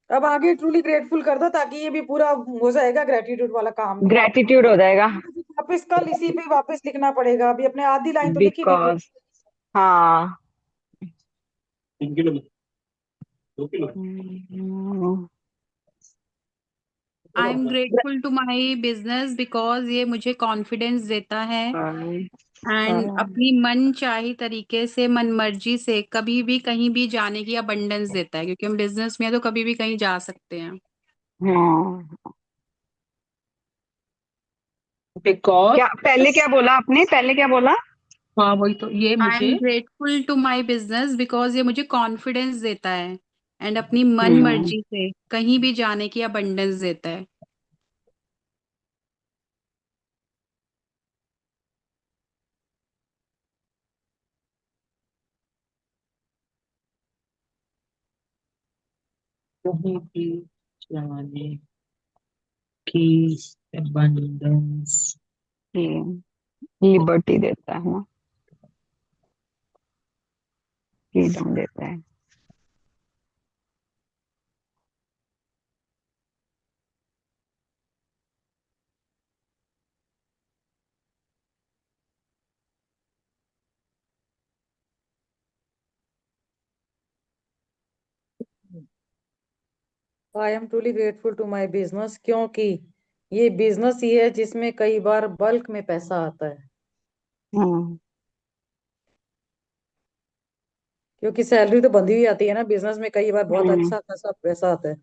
अब आगे ट्रूली ग्रेटफुल कर दो ताकि ये भी पूरा हो जाएगा ग्रेटिट्यूड वाला काम भी। ग्रेटिट्यूड हो जाएगा। वापस कल इसी पे वापस लिखना पड़ेगा, अभी अपने आधी लाइन तो लिखी नहीं थी। बिकॉज हाँ। I am grateful to my business because ये मुझे कॉन्फिडेंस देता है, एंड अपनी मन चाही तरीके से, मन मर्जी से कभी भी कहीं भी जाने की अबंडेंस देता है, क्योंकि हम बिजनेस में हैं तो कभी भी कहीं जा सकते हैं। बिकॉज क्या पहले क्या बोला आपने, पहले क्या बोला? हाँ वही तो, ये आई एम मुझे grateful to my business because ये मुझे कॉन्फिडेंस देता है, एंड अपनी मन हम्म। मर्जी से कहीं भी जाने की अबंडेंस देता है। कहीं भी जाने की abundance। लिबर्टी देता है ना, फ्रीडम देता है। I am truly grateful to my business, क्योंकि ये बिजनेस ही है जिसमें कई बार बल्क में पैसा आता है। क्योंकि सैलरी तो बंधी हुई आती है ना, बिजनेस में कई बार बहुत अच्छा खासा पैसा आता है।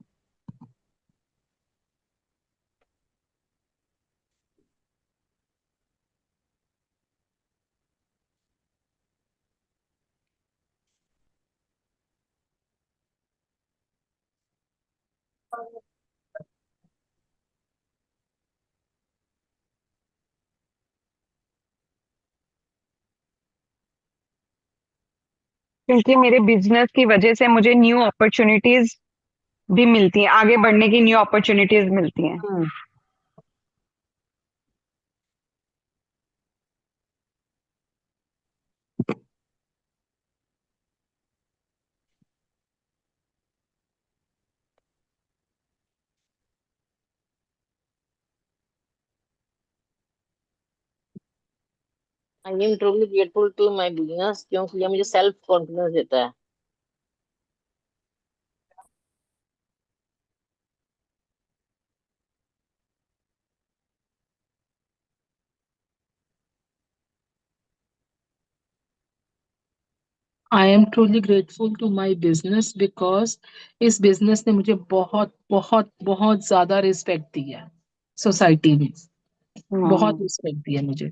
क्योंकि मेरे बिजनेस की वजह से मुझे न्यू अपॉर्चुनिटीज भी मिलती हैं, आगे बढ़ने की न्यू अपॉर्चुनिटीज मिलती हैं। I am truly grateful to my business क्योंकि ये मुझे सेल्फ कॉन्फिडेंस देता है। I am truly grateful to my business because इस बिजनेस ने मुझे बहुत बहुत बहुत ज्यादा रिस्पेक्ट दिया है सोसाइटी में। बहुत रिस्पेक्ट दिया मुझे।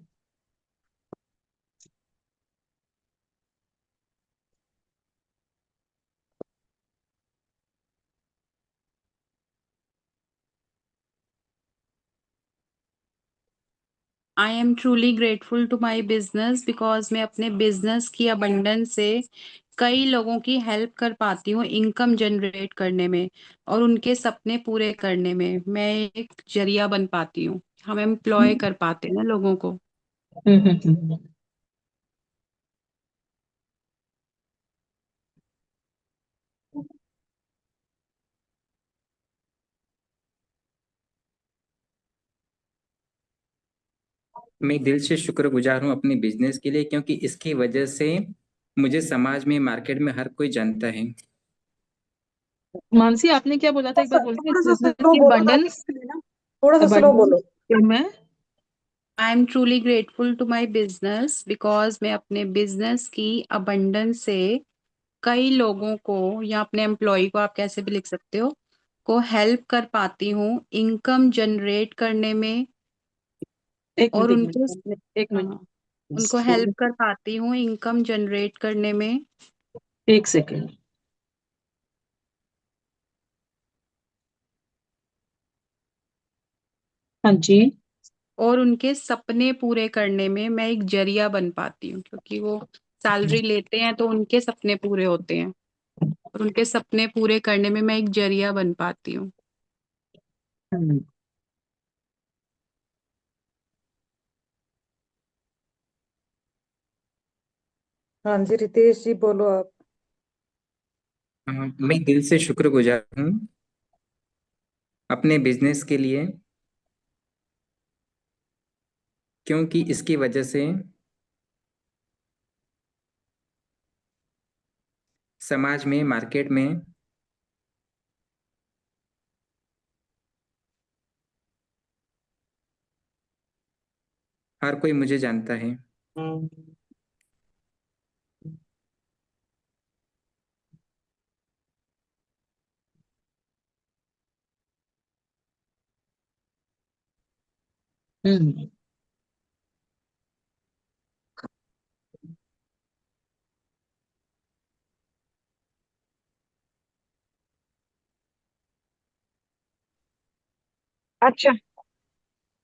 I am truly grateful to my business because मैं अपने बिजनेस की अबंडेंस से कई लोगों की हेल्प कर पाती हूँ इनकम जनरेट करने में और उनके सपने पूरे करने में मैं एक जरिया बन पाती हूँ। हम एम्प्लॉय कर पाते हैं ना लोगों को। हम्म। मैं दिल से शुक्रगुजार हूँ अपने बिजनेस के लिए, क्योंकि इसकी वजह से मुझे समाज में, मार्केट में हर कोई जानता है। मानसी आपने क्या बोला था, एक बार बोलिए। थोड़ा इस सा बिजनेस स्लो की बोलो ना, abundance थोड़ा सा स्लो बोलो। क्या मैं I am truly grateful to my business because मैं अपने बिजनेस की अबंडेंस से कई लोगों को या अपने एम्प्लॉय को, आप कैसे भी लिख सकते हो, को हेल्प कर पाती हूँ इनकम जनरेट करने में एक और मिनट एक हाँ, उनको हेल्प कर पाती हूँ इनकम जनरेट करने में। एक सेकेंड। हाँ जी। और उनके सपने पूरे करने में मैं एक जरिया बन पाती हूँ क्योंकि वो सैलरी लेते हैं तो उनके सपने पूरे होते हैं और उनके सपने पूरे करने में मैं एक जरिया बन पाती हूँ। हाँ जी रितेश जी बोलो आप। मैं दिल से शुक्रगुजार हूँ अपने बिजनेस के लिए, क्योंकि इसकी वजह से समाज में, मार्केट में हर कोई मुझे जानता है। अच्छा,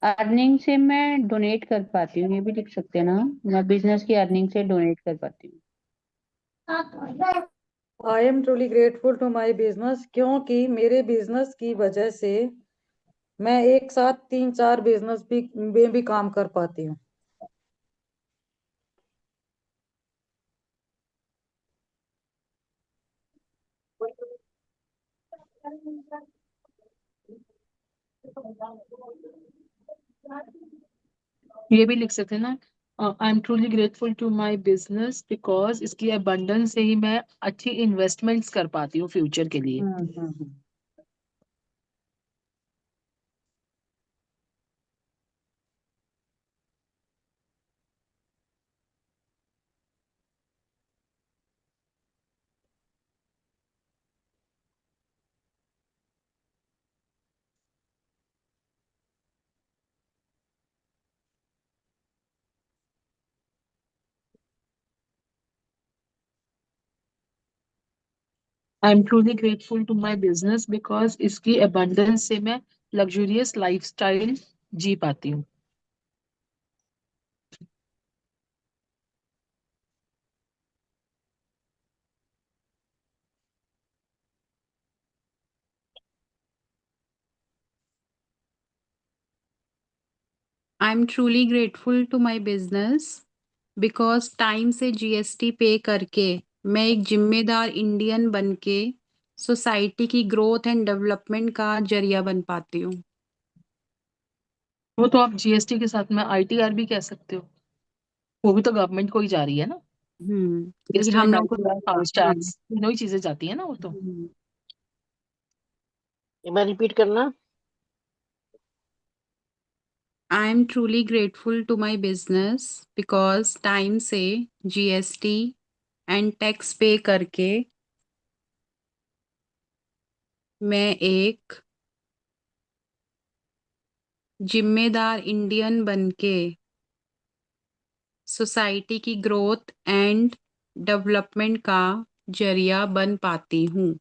अर्निंग से मैं डोनेट कर पाती हूँ, ये भी लिख सकते हैं ना, मैं बिजनेस की अर्निंग से डोनेट कर पाती हूँ। I am truly grateful to my business क्योंकि मेरे बिजनेस की वजह से मैं एक साथ 3-4 बिजनेस भी में भी काम कर पाती हूँ। ये भी लिख सकते हैं ना। I am truly grateful to my business because इसकी abundance से ही मैं अच्छी इन्वेस्टमेंट्स कर पाती हूँ फ्यूचर के लिए। Hmm. I am truly grateful to my business because इसकी अबंडेंस से मैं लग्जूरियस लाइफस्टाइल जी पाती हूँ। I am truly grateful to my business because time से जीएसटी पे करके मैं एक जिम्मेदार इंडियन बन के सोसाइटी की ग्रोथ एंड डेवलपमेंट का जरिया बन पाती हूँ। वो तो आप जीएसटी के साथ में आईटीआर भी कह सकते हो, वो भी तो गवर्नमेंट को ही जा रही है ना। क्योंकि जीएसटी हम एंड लोग को आईटीआर, फास्ट हाँ, टैक्स, तीनों ही चीजें जाती है ना वो तो। एक बार रिपीट करना। I am truly grateful to my business because time से जीएसटी एंड टैक्स पे करके मैं एक जिम्मेदार इंडियन बन के सोसाइटी की ग्रोथ एंड डेवलपमेंट का जरिया बन पाती हूँ।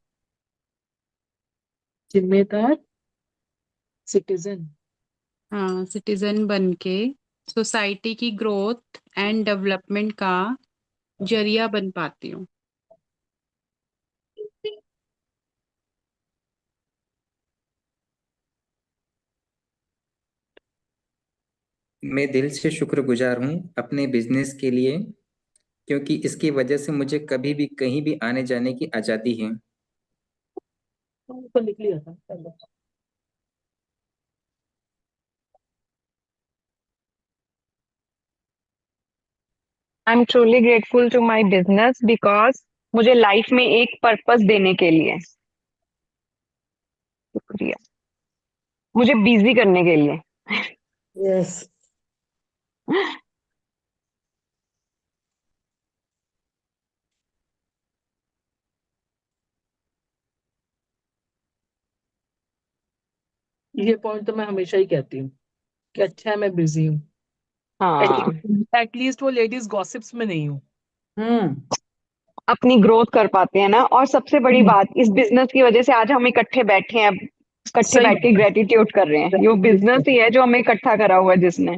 जिम्मेदार सिटीजन। हाँ, सिटीजन बन के सोसाइटी की ग्रोथ एंड डेवलपमेंट का जरिया बन पाती हूँ। मैं दिल से शुक्रगुजार हूँ अपने बिजनेस के लिए, क्योंकि इसकी वजह से मुझे कभी भी कहीं भी आने जाने की आज़ादी है। तो लिख लिया था पहले। I am truly grateful to my business because मुझे लाइफ में एक पर्पस देने के लिए, शुक्रिया, मुझे बिजी करने के लिए। यस। ये पॉइंट तो मैं हमेशा ही कहती हूँ कि अच्छा है मैं बिजी हूँ, हाँ, एटलीस्ट वो लेडीज गॉसिप्स में नहीं हूँ। अपनी ग्रोथ कर पाते हैं ना। और सबसे बड़ी बात, इस बिजनेस की वजह से आज हम इकट्ठे बैठे हैं, अब इकट्ठे सही बैठ के ग्रेटिट्यूड कर रहे हैं। ये बिजनेस ही है जो हमें इकट्ठा करा हुआ है जिसने।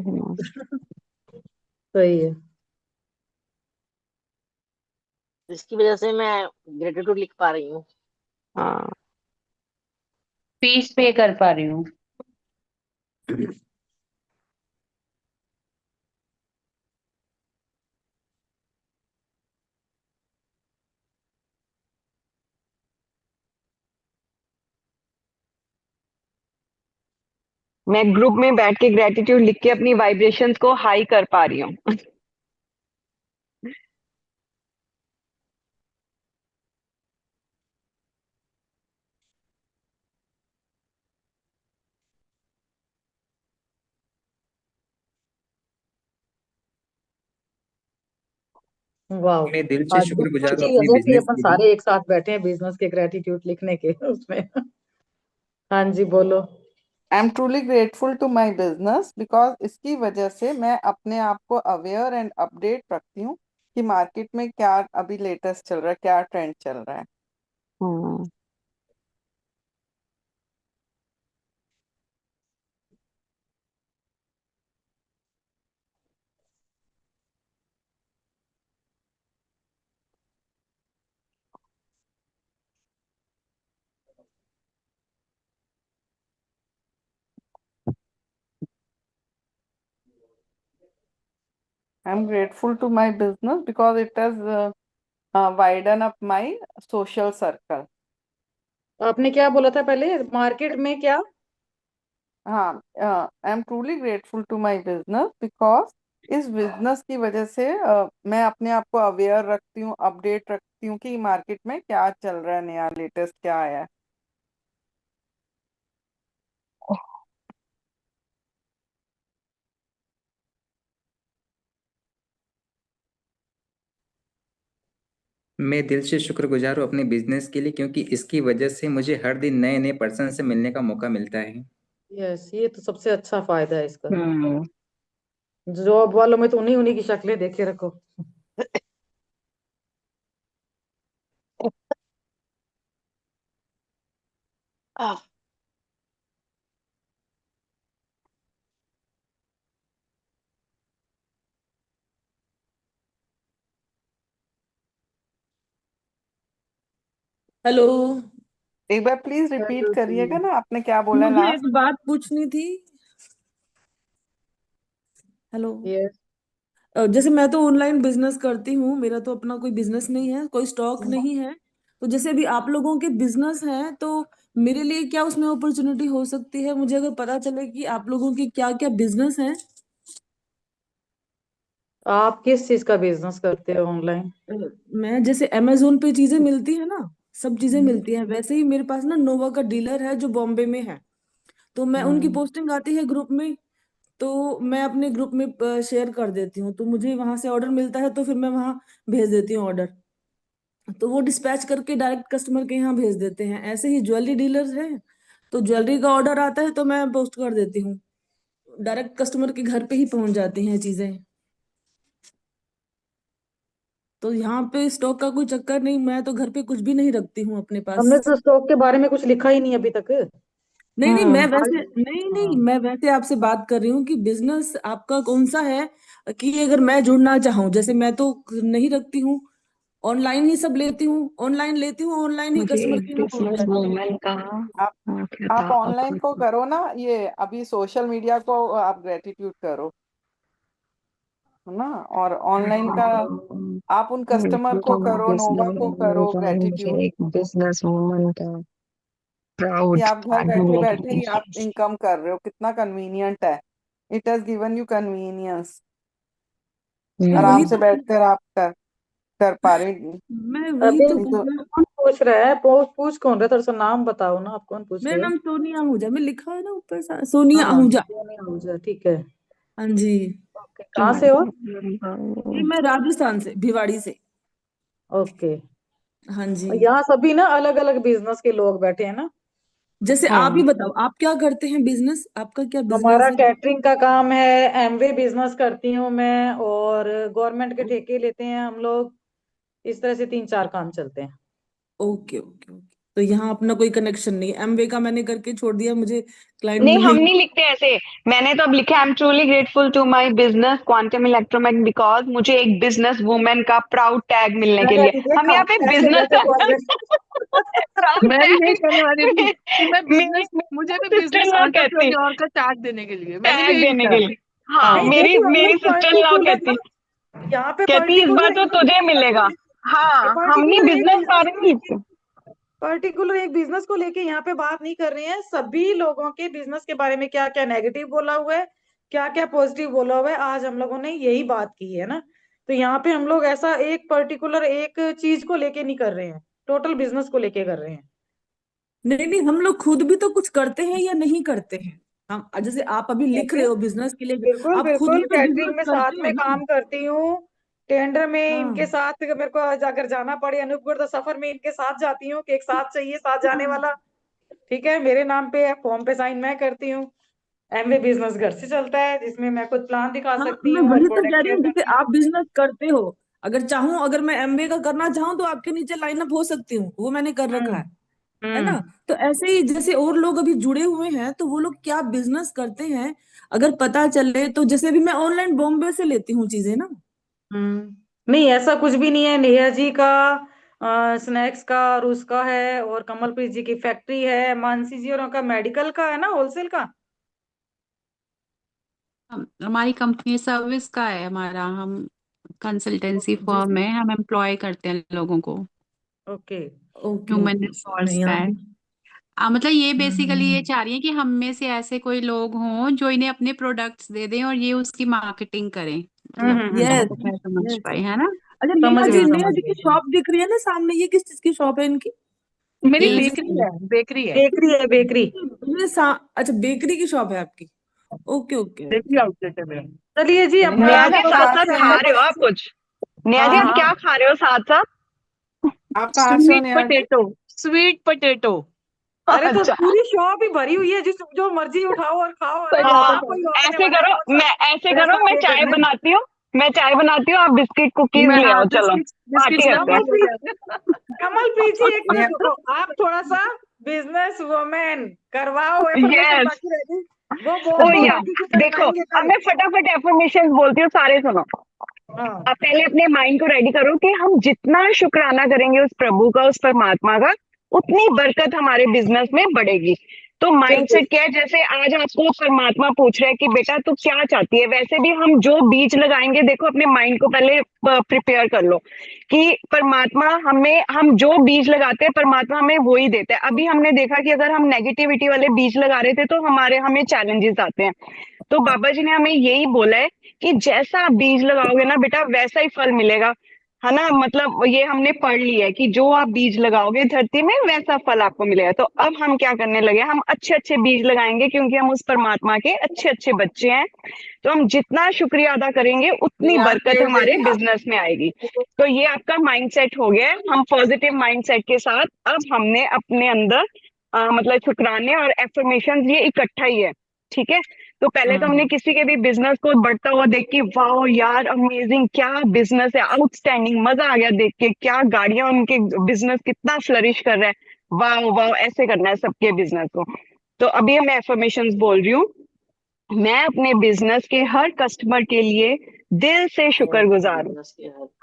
सही है। इसकी वजह से मैं ग्रेटिट्यूड लिख पा रही हूँ। हाँ, फीस पे कर पा रही हूँ। मैं ग्रुप में बैठ के ग्रेटिट्यूड लिख के अपनी वाइब्रेशंस को हाई कर पा रही हूँ। वाह। मैं दिल से आज बहुत शुक्रगुजार हूँ खुशी अपने है कि बिजनेस अपन के लिए। सारे एक साथ बैठे हैं बिजनेस के ग्रेटिट्यूड लिखने के उसमें। हाँ जी, बोलो। I am truly grateful to my business because इसकी वजह से मैं अपने आप को अवेयर एंड अपडेट रखती हूँ कि मार्केट में क्या अभी लेटेस्ट चल रहा है, क्या ट्रेंड चल रहा है। I am grateful to my business because it has widen up my social circle. आपने क्या बोला था पहले, मार्केट में क्या? हाँ, I am truly grateful to my business because इस बिजनेस की वजह से मैं अपने आप को अवेयर रखती हूँ, अपडेट रखती हूँ कि मार्केट में क्या चल रहा है, नया लेटेस्ट क्या आया है। मैं दिल से शुक्रगुजार हूँ अपने बिजनेस के लिए, क्योंकि इसकी वजह से मुझे हर दिन नए नए पर्सन से मिलने का मौका मिलता है। यस, ये तो सबसे अच्छा फायदा है इसका। जॉब वालों में तो उन्हीं उन्हीं की शक्लें देखे रखो। आह, हेलो। एक बार प्लीज रिपीट हेलो करिएगा जी। ना, आपने क्या बोला मुझे लास्ट? एक बात पूछनी थी। हेलो। यस। जैसे मैं तो ऑनलाइन बिजनेस करती हूँ, मेरा तो अपना कोई बिजनेस नहीं है, कोई स्टॉक नहीं है। तो जैसे अभी आप लोगों के बिजनेस है, तो मेरे लिए क्या उसमें अपॉर्चुनिटी हो सकती है? मुझे अगर पता चले कि आप लोगों की क्या क्या बिजनेस है। आप किस चीज का बिजनेस करते हो ऑनलाइन? मैं जैसे अमेजोन पे चीजें मिलती है ना, सब चीजें मिलती हैं, वैसे ही मेरे पास ना नोवा का डीलर है जो बॉम्बे में है। तो मैं उनकी पोस्टिंग आती है ग्रुप में, तो मैं अपने ग्रुप में शेयर कर देती हूँ, तो मुझे वहां से ऑर्डर मिलता है, तो फिर मैं वहां भेज देती हूँ ऑर्डर। तो वो डिस्पैच करके डायरेक्ट कस्टमर के यहाँ भेज देते हैं। ऐसे ही ज्वेलरी डीलर्स हैं, तो ज्वेलरी का ऑर्डर आता है तो मैं पोस्ट कर देती हूँ, डायरेक्ट कस्टमर के घर पे ही पहुंच जाती हैं चीजें। तो यहाँ पे स्टॉक का कोई चक्कर नहीं, मैं तो घर पे कुछ भी नहीं रखती हूँ अपने पास। हमने तो स्टॉक के बारे में कुछ लिखा ही नहीं अभी तक। नहीं नहीं, मैं आज। वैसे नहीं नहीं, हाँ। मैं वैसे आपसे बात कर रही हूँ कि बिजनेस आपका कौन सा है, कि अगर मैं जुड़ना चाहूँ, जैसे मैं तो नहीं रखती हूँ, ऑनलाइन ही सब लेती हूँ, ऑनलाइन लेती हूँ, ऑनलाइन ही मुझे कस्टमर एक के यहाँ पहुंच बिजनेस जाती हूँ। वूमन का आप क्या था आप ऑनलाइन को आपका? करो ना, ये अभी सोशल मीडिया को आप ग्रेटिट्यूड करो, है ना? और ऑनलाइन का आप उन कस्टमर को करो, नोवा को करो मुझे ग्रेटिट्यूड, एक बिजनेस वूमन का कि प्राउड आप घर टैग बैठे मिलने के बैठे ही आप लिए। इनकम कर रहे हो, कितना कन्वीनियंट है। It has given you convenience, मैं आराम वही से तो बैठकर आप कर पा रहे हो। मैं वही अभी तो नहीं पूछ तो रहा हूँ। कौन पूछ रहा है? पूछ कौन रहा है? थोड़ा सा नाम बताओ ना, आप कौन पूछ मेरा रहे हो? नाम सोनिया आहूजा, मैं लिखा है ना ऊपर सोनिया हाँ, आहूजा। सोनिया आहूजा, ठीक है। हाँ जी। ओके, कहाँ से हो? जी मैं राजस्थान से, भिवाड़ी से। ओके। हाँ जी। यहाँ सभी ना अलग अलग बिजनेस के लोग बैठे हैं ना। जैसे आप ही हाँ। बताओ, आप क्या करते हैं बिजनेस, आपका क्या बिजनेस हमारा है? कैटरिंग का काम है, एमवे बिजनेस करती हूँ मैं, और गवर्नमेंट के ठेके लेते हैं हम लोग। इस तरह से 3-4 काम चलते हैं। Okay okay okay. तो यहाँ अपना कोई कनेक्शन नहीं है, एमवे का मैंने करके छोड़ दिया, मुझे क्लाइंट नहीं, मिलना हम ही। नहीं लिखते ऐसे। मैंने तो अब लिखा I am truly grateful to my business quantum electromagnet because मुझे एक बिजनेस वुमेन का प्राउड टैग मिलने के मैंने लिए। अभी हम देखा यहाँ पे ऐसे बिजनेस कैसे पहुंच गए। प्राउड मैं भी यही कहने वाली थी टैग कि मैं मेरी बिजनेस, मुझे भी सिस्टर बिजनेस लॉ कहती, एंटरप्रेन्योर का चार्ट देने के लिए, मैंने भी टैग यही देने लिखा के है। लिए। हाँ, नहीं मेरी देखो, हम मेरी लोग सिस्टर लॉ पर्टिकुलर ना, कहती यहाँ पे कहती इस बार पर्टिकुलर तो एक तुझे बिजनेस मिलेगा। को, हाँ, हम नहीं पर्टिकुलर एक बिजनेस बिजनेस बारे को में लेके, लिखते। पर्टिकुलर एक बिजनेस को लेके यहाँ पे बात नहीं कर रहे हैं। सभी लोगों के बिजनेस के बारे में क्या क्या नेगेटिव बोला हुआ है, क्या क्या पॉजिटिव बोला हुआ है, आज हम लोगों ने यही बात की है ना। तो यहाँ पे हम लोग ऐसा एक पर्टिकुलर एक चीज को लेके नहीं कर रहे हैं, टोटल बिजनेस को लेके कर रहे हैं। नहीं नहीं, हम लोग खुद भी तो कुछ करते हैं या नहीं करते हैं? हम जैसे आप अभी लिख कैसे? रहे हो बिजनेस के लिए, बिल्कुल आप खुद बिल्कुल, भी तो कैटरिंग बिजनेस में साथ करते हो में ना? काम करती हूँ। टेंडर में इनके हाँ साथ मेरे को अगर जाना पड़े अनूपगढ़, तो सफर में इनके साथ जाती हूँ कि एक साथ चाहिए, साथ जाने वाला। ठीक है, मेरे नाम पे है, फॉर्म पे साइन मैं करती हूँ। एमवे बिजनेस घर से चलता है, जिसमें मैं खुद प्लान दिखा हाँ, सकती मैं हूँ और वही तो प्रोडक्ट कह रही शेयर हूँ, जैसे करती हूँ। आप बिजनेस करते हो, अगर चाहूँ, अगर मैं एमबीए का करना चाहूँ तो आपके नीचे लाइनअप हो सकती हूँ, वो मैंने कर रखा हम्म है ना? हम्म तो ऐसे ही जैसे और लोग अभी जुड़े हुए हैं, तो वो लोग क्या बिजनेस करते हैं अगर पता चले तो। जैसे अभी मैं ऑनलाइन बॉम्बे से लेती हूँ चीजें ना। नहीं, ऐसा कुछ भी नहीं है। नेहा जी का स्नैक्स का और उसका है, और कमलप्रीत जी की फैक्ट्री है, मानसी जी और उनका मेडिकल का है ना, होलसेल का। हमारी कंपनी सर्विस का है, हमारा हम कंसल्टेंसी फर्म जैसे है, हम एम्प्लॉय करते हैं लोगों को, okay. Okay human okay. Resource नहीं का यहाँ है। पे मतलब ये बेसिकली ये हम्म। चाह रही है कि हम में से ऐसे कोई लोग हों जो इन्हें अपने प्रोडक्ट्स दे दें और ये उसकी मार्केटिंग करें, मतलब यस आपको क्या समझ यस। पाए, है ना? अच्छा, समझ गई नेहा समझ जी की गई। शॉप दिख रही है ना सामने, ये किस चीज की शॉप है इनकी? मेरी ये मुझे बेकरी है, बेकरी है, बेकरी है, बेकरी। अच्छा, बेकरी की शॉप है आपकी? Okay okay bakery okay. Outlet है मेरा। चलिए जी, नेहा अपना नेहा जी जी, आप आपको साथ कहाँ पता साथ से चल खा हो? रहे हो गया। आप कुछ? नेहा जी, हाँ आप क्या हाँ। खा रहे हो साथ साथ? आप कहाँ से हो sweet Neha ji? Potato, sweet potato. अरे तो अच्छा, पूरी शॉप ही भरी हुई है, जिस जो मर्जी उठाओ और खाओ, आराम से। हाँ, आप कोई और आने ऐसे वाला है करो, कौन सा मैं ऐसे करो, पैसा मैं पे चाय करने। बनाती हूँ, मैं चाय बनाती हूँ, आप बिस्किट कुकीज मैं, ले हाँ, आओ, चलो बिस्किट्स पार्टी बिस्किट्स करते लाऊंगी हैं। तो क्या? कमलप्रीत जी, एक नेहा मिनट रुको। आप थोड़ा सा बिजनेस वुमेन करवाओ एफर्मेशन यस बाकी रह गई वो ओ बोल दो या क्योंकि देखो करवाएंगे अब कल। मैं फटाफट एफर्मेशन बोलती हूँ, सारे सुनो। हाँ आप पहले अपने माइंड को रेडी करो कि हम जितना शुक्राना करेंगे उस प्रभु का, उस परमात्मा का, उतनी बरकत हमारे बिजनेस में बढ़ेगी। तो माइंडसेट क्या है, जैसे आज आपको परमात्मा पूछ रहा है कि बेटा तू क्या चाहती है, वैसे भी हम जो बीज लगाएंगे, देखो अपने माइंड को पहले प्रिपेयर कर लो कि परमात्मा हमें, हम जो बीज लगाते हैं परमात्मा हमें वो ही देता है। अभी हमने देखा कि अगर हम नेगेटिविटी वाले बीज लगा रहे थे तो हमें चैलेंजेस आते हैं। तो बाबा जी ने हमें यही बोला है कि जैसा आप बीज लगाओगे ना बेटा वैसा ही फल मिलेगा, है ना। मतलब ये हमने पढ़ लिया है कि जो आप बीज लगाओगे धरती में वैसा फल आपको मिलेगा। तो अब हम क्या करने लगे, हम अच्छे अच्छे बीज लगाएंगे क्योंकि हम उस परमात्मा के अच्छे अच्छे बच्चे हैं। तो हम जितना शुक्रिया अदा करेंगे उतनी यहाँ बरकत पेड़ हमारे देखा बिजनेस में आएगी। तो ये आपका माइंडसेट हो गया है। हम पॉजिटिव माइंडसेट के साथ अब हमने अपने अंदर मतलब शुक्राने और एफर्मेशन ये इकट्ठा ही है, ठीक है। तो पहले तो हमने किसी के भी बिजनेस को बढ़ता हुआ देख के वाओ यार अमेजिंग क्या बिजनेस है, आउटस्टैंडिंग, मजा आ गया देख के, क्या गाड़ियां, उनके बिजनेस कितना फ्लरिश कर रहा है, वाओ वाओ, ऐसे करना है सबके बिजनेस को। तो अभी मैं एफर्मेशंस बोल रही हूँ। मैं अपने बिजनेस के हर कस्टमर के लिए दिल से शुक्रगुजार हूँ।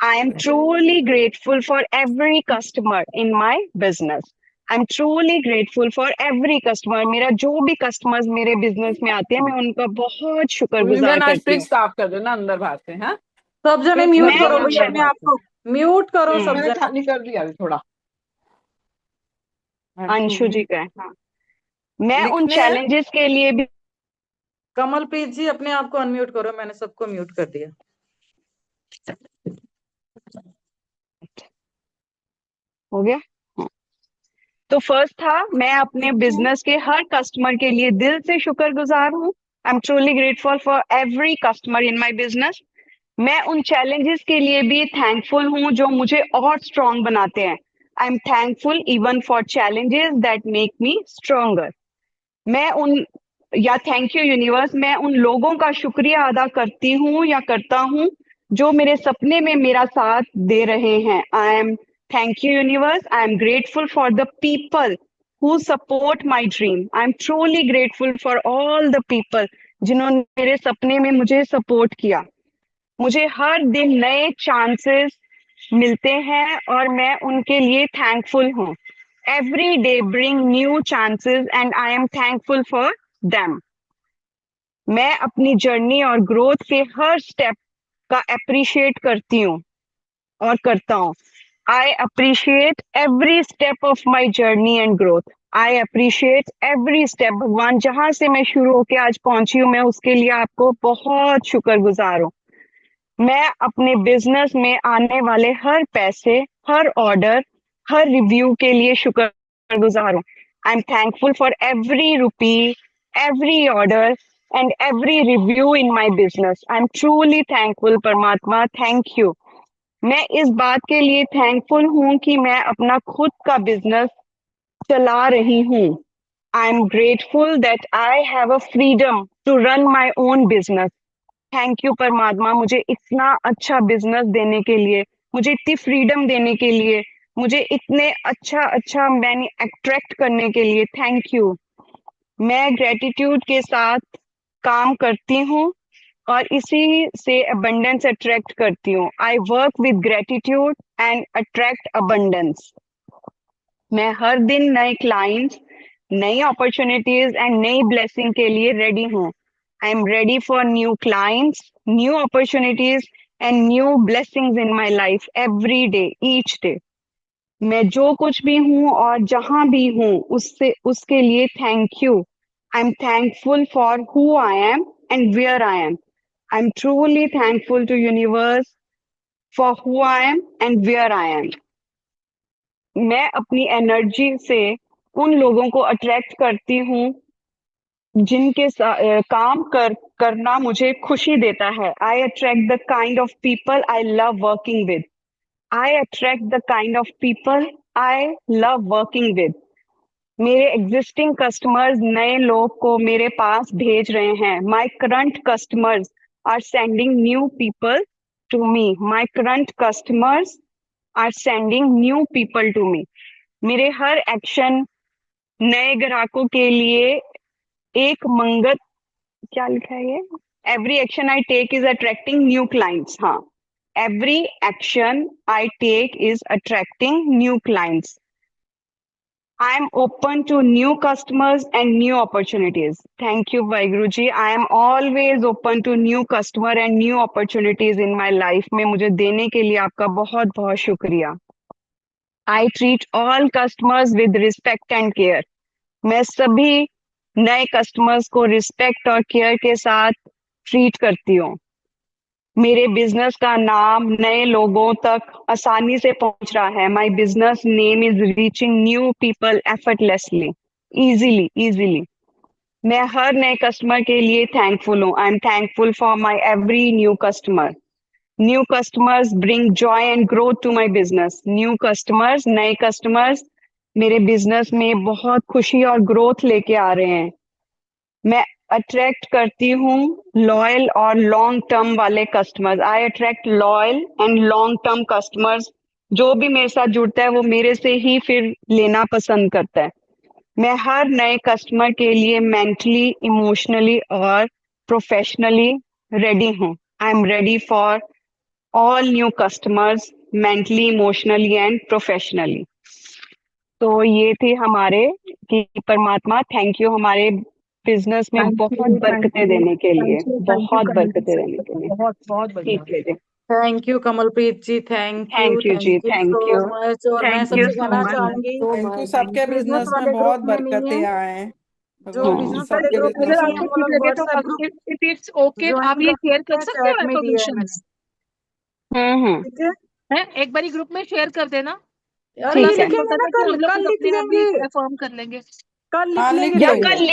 I am truly grateful for every customer in my business. I am truly grateful for every customer. मेरा जो भी कस्टमर्स मेरे बिजनेस में आते हैं मैं उनका बहुत शुक्रगुजार आज करती फ्रिज हूँ। साफ कर देना अंदर बाहर से। हाँ सब जने फ्रिज म्यूट खोल करो देना भैया अंदर अपने बाहर आप से। को, म्यूट करो सब मैंने जने। खाली कर दिया अभी थोड़ा। अंशु जी का है, हाँ। मैं उन लिखने हैं। चैलेंजेस के लिए भी कमलप्रीत जी अपने आप को अनम्यूट करो, मैंने सबको म्यूट कर दिया। हो गया। हाँ। तो फर्स्ट था, मैं अपने बिजनेस के हर कस्टमर के लिए दिल से शुक्रगुजार हूँ। I am truly grateful for every customer in my business. मैं उन चैलेंजेस के लिए भी थैंकफुल हूँ जो मुझे और स्ट्रांग बनाते हैं। I am thankful even for challenges that make me stronger. मैं उन या थैंक यू यूनिवर्स, मैं उन लोगों का शुक्रिया अदा करती हूँ या करता हूँ जो मेरे सपने में मेरा साथ दे रहे हैं। I M thank you universe, I am grateful for the people who support my dream. I am truly grateful for all the people जिन्होंने मेरे सपने में मुझे सपोर्ट किया। मुझे हर दिन नए चांसेस मिलते हैं और मैं उनके लिए थैंकफुल हूँ। Every day bring new chances and I am thankful for them. मैं अपनी जर्नी और ग्रोथ के हर स्टेप का अप्रिशिएट करती हूँ और करता हूँ। I appreciate every step of my journey and growth. I appreciate every step. भगवान जहां से मैं शुरू होके आज पहुंची हूँ मैं उसके लिए आपको बहुत शुक्रगुजार हूँ। मैं अपने बिजनेस में आने वाले हर पैसे, हर ऑर्डर, हर रिव्यू के लिए शुक्रगुजार हूँ। I am thankful for every rupee, every order and every review in my business. I am truly thankful परमात्मा, थैंक यू। मैं इस बात के लिए थैंकफुल हूँ कि मैं अपना खुद का बिजनेस चला रही हूँ। I am grateful that I have a freedom to run my own business. Thank you परमात्मा, मुझे इतना अच्छा बिजनेस देने के लिए, मुझे इतनी फ्रीडम देने के लिए, मुझे इतने अच्छा मैंने अट्रैक्ट करने के लिए थैंक यू। मैं ग्रेटिट्यूड के साथ काम करती हूँ और इसी से अबंडेंस अट्रैक्ट करती हूँ। I work with gratitude and attract abundance. मैं हर दिन नए क्लाइंट्स, नई अपॉर्चुनिटीज एंड नई ब्लेसिंग के लिए रेडी हूँ। I am ready for new clients, new opportunities and new blessings in my life every day, each day. मैं जो कुछ भी हूँ और जहां भी हूँ उसके लिए thank you. I am thankful for who I am and where I am. I am truly thankful to universe for who I am and where I am. मैं अपनी एनर्जी से उन लोगों को अट्रैक्ट करती हूँ जिनके काम करना मुझे खुशी देता है। I attract the kind of people I love working with. I attract the kind of people I love working with. मेरे एग्जिस्टिंग कस्टमर्स नए लोग को मेरे पास भेज रहे हैं। My current customers are sending new people to me. My current customers are sending new people to me. मेरे हर एक्शन नए ग्राहकों के लिए एक मंगत, क्या लिखा है ये, every action I take is attracting new clients. हाँ, every action I take is attracting new clients. I am open to new customers and new opportunities. Thank you, Vaiguruji. I am always open to new customer and new opportunities in my life में मुझे देने के लिए आपका बहुत बहुत शुक्रिया। I treat all customers with respect and care. मैं सभी नए कस्टमर्स को रिस्पेक्ट और केयर के साथ ट्रीट करती हूँ। मेरे बिजनेस का नाम नए लोगों तक आसानी से पहुंच रहा है। My business name is reaching new people effortlessly, easily. मैं हर नए कस्टमर के लिए थैंकफुल हूँ। I am thankful for my every new customer. New customers bring joy and growth to my business. New customers, नए कस्टमर्स मेरे business में बहुत खुशी और ग्रोथ लेके आ रहे हैं। मैं अट्रैक्ट करती हूँ लॉयल और लॉन्ग टर्म वाले customers. I attract loyal and long term customers. जो भी मेरे साथ जुड़ता है वो मेरे से ही फिर लेना पसंद करता है। मैं हर नए कस्टमर के लिए मेंटली, इमोशनली और प्रोफेशनली रेडी हूँ। I am ready for all new customers mentally, emotionally and professionally. तो ये थी हमारे कि परमात्मा थैंक यू हमारे बिजनेस में बहुत बरकतें देने के लिए, बहुत बरकतें देने के लिए। बहुत बहुत बढ़िया। ठीक है जी, thank you Kamalpreet ji, thank you जी, थैंक सो यू, मच। और मैं थैंक यू सबसे सो कहना मच। चाहूंगी, थैंक यू। सबके बिजनेस बिजनेस में वाले बहुत ग्रुप में नहीं बरकतें है, आए जो भगवान, बिजनेस वाले सबके ग्रुप में बिजनेस अगर नहीं है, में। आपको वो ठीक लोग लगे तो WhatsApp group if it's okay join आप ये कर शेयर सकते कर हैं, सकते हो चैट में दिया है एफर्मेशंस हम्म, ठीक है है, एक बारी ग्रुप में शेयर कर देना। यार, थोड़ा ये ठीक सा है, नहीं लिखेंगे होता ना, था कि कल हम लोग कल खुद लिख अपने आप भी लेंगे, अफर्म कर लेंगे। कल लिख हाँ, लिख लेंगे या कोई लेंगे। नहीं। कल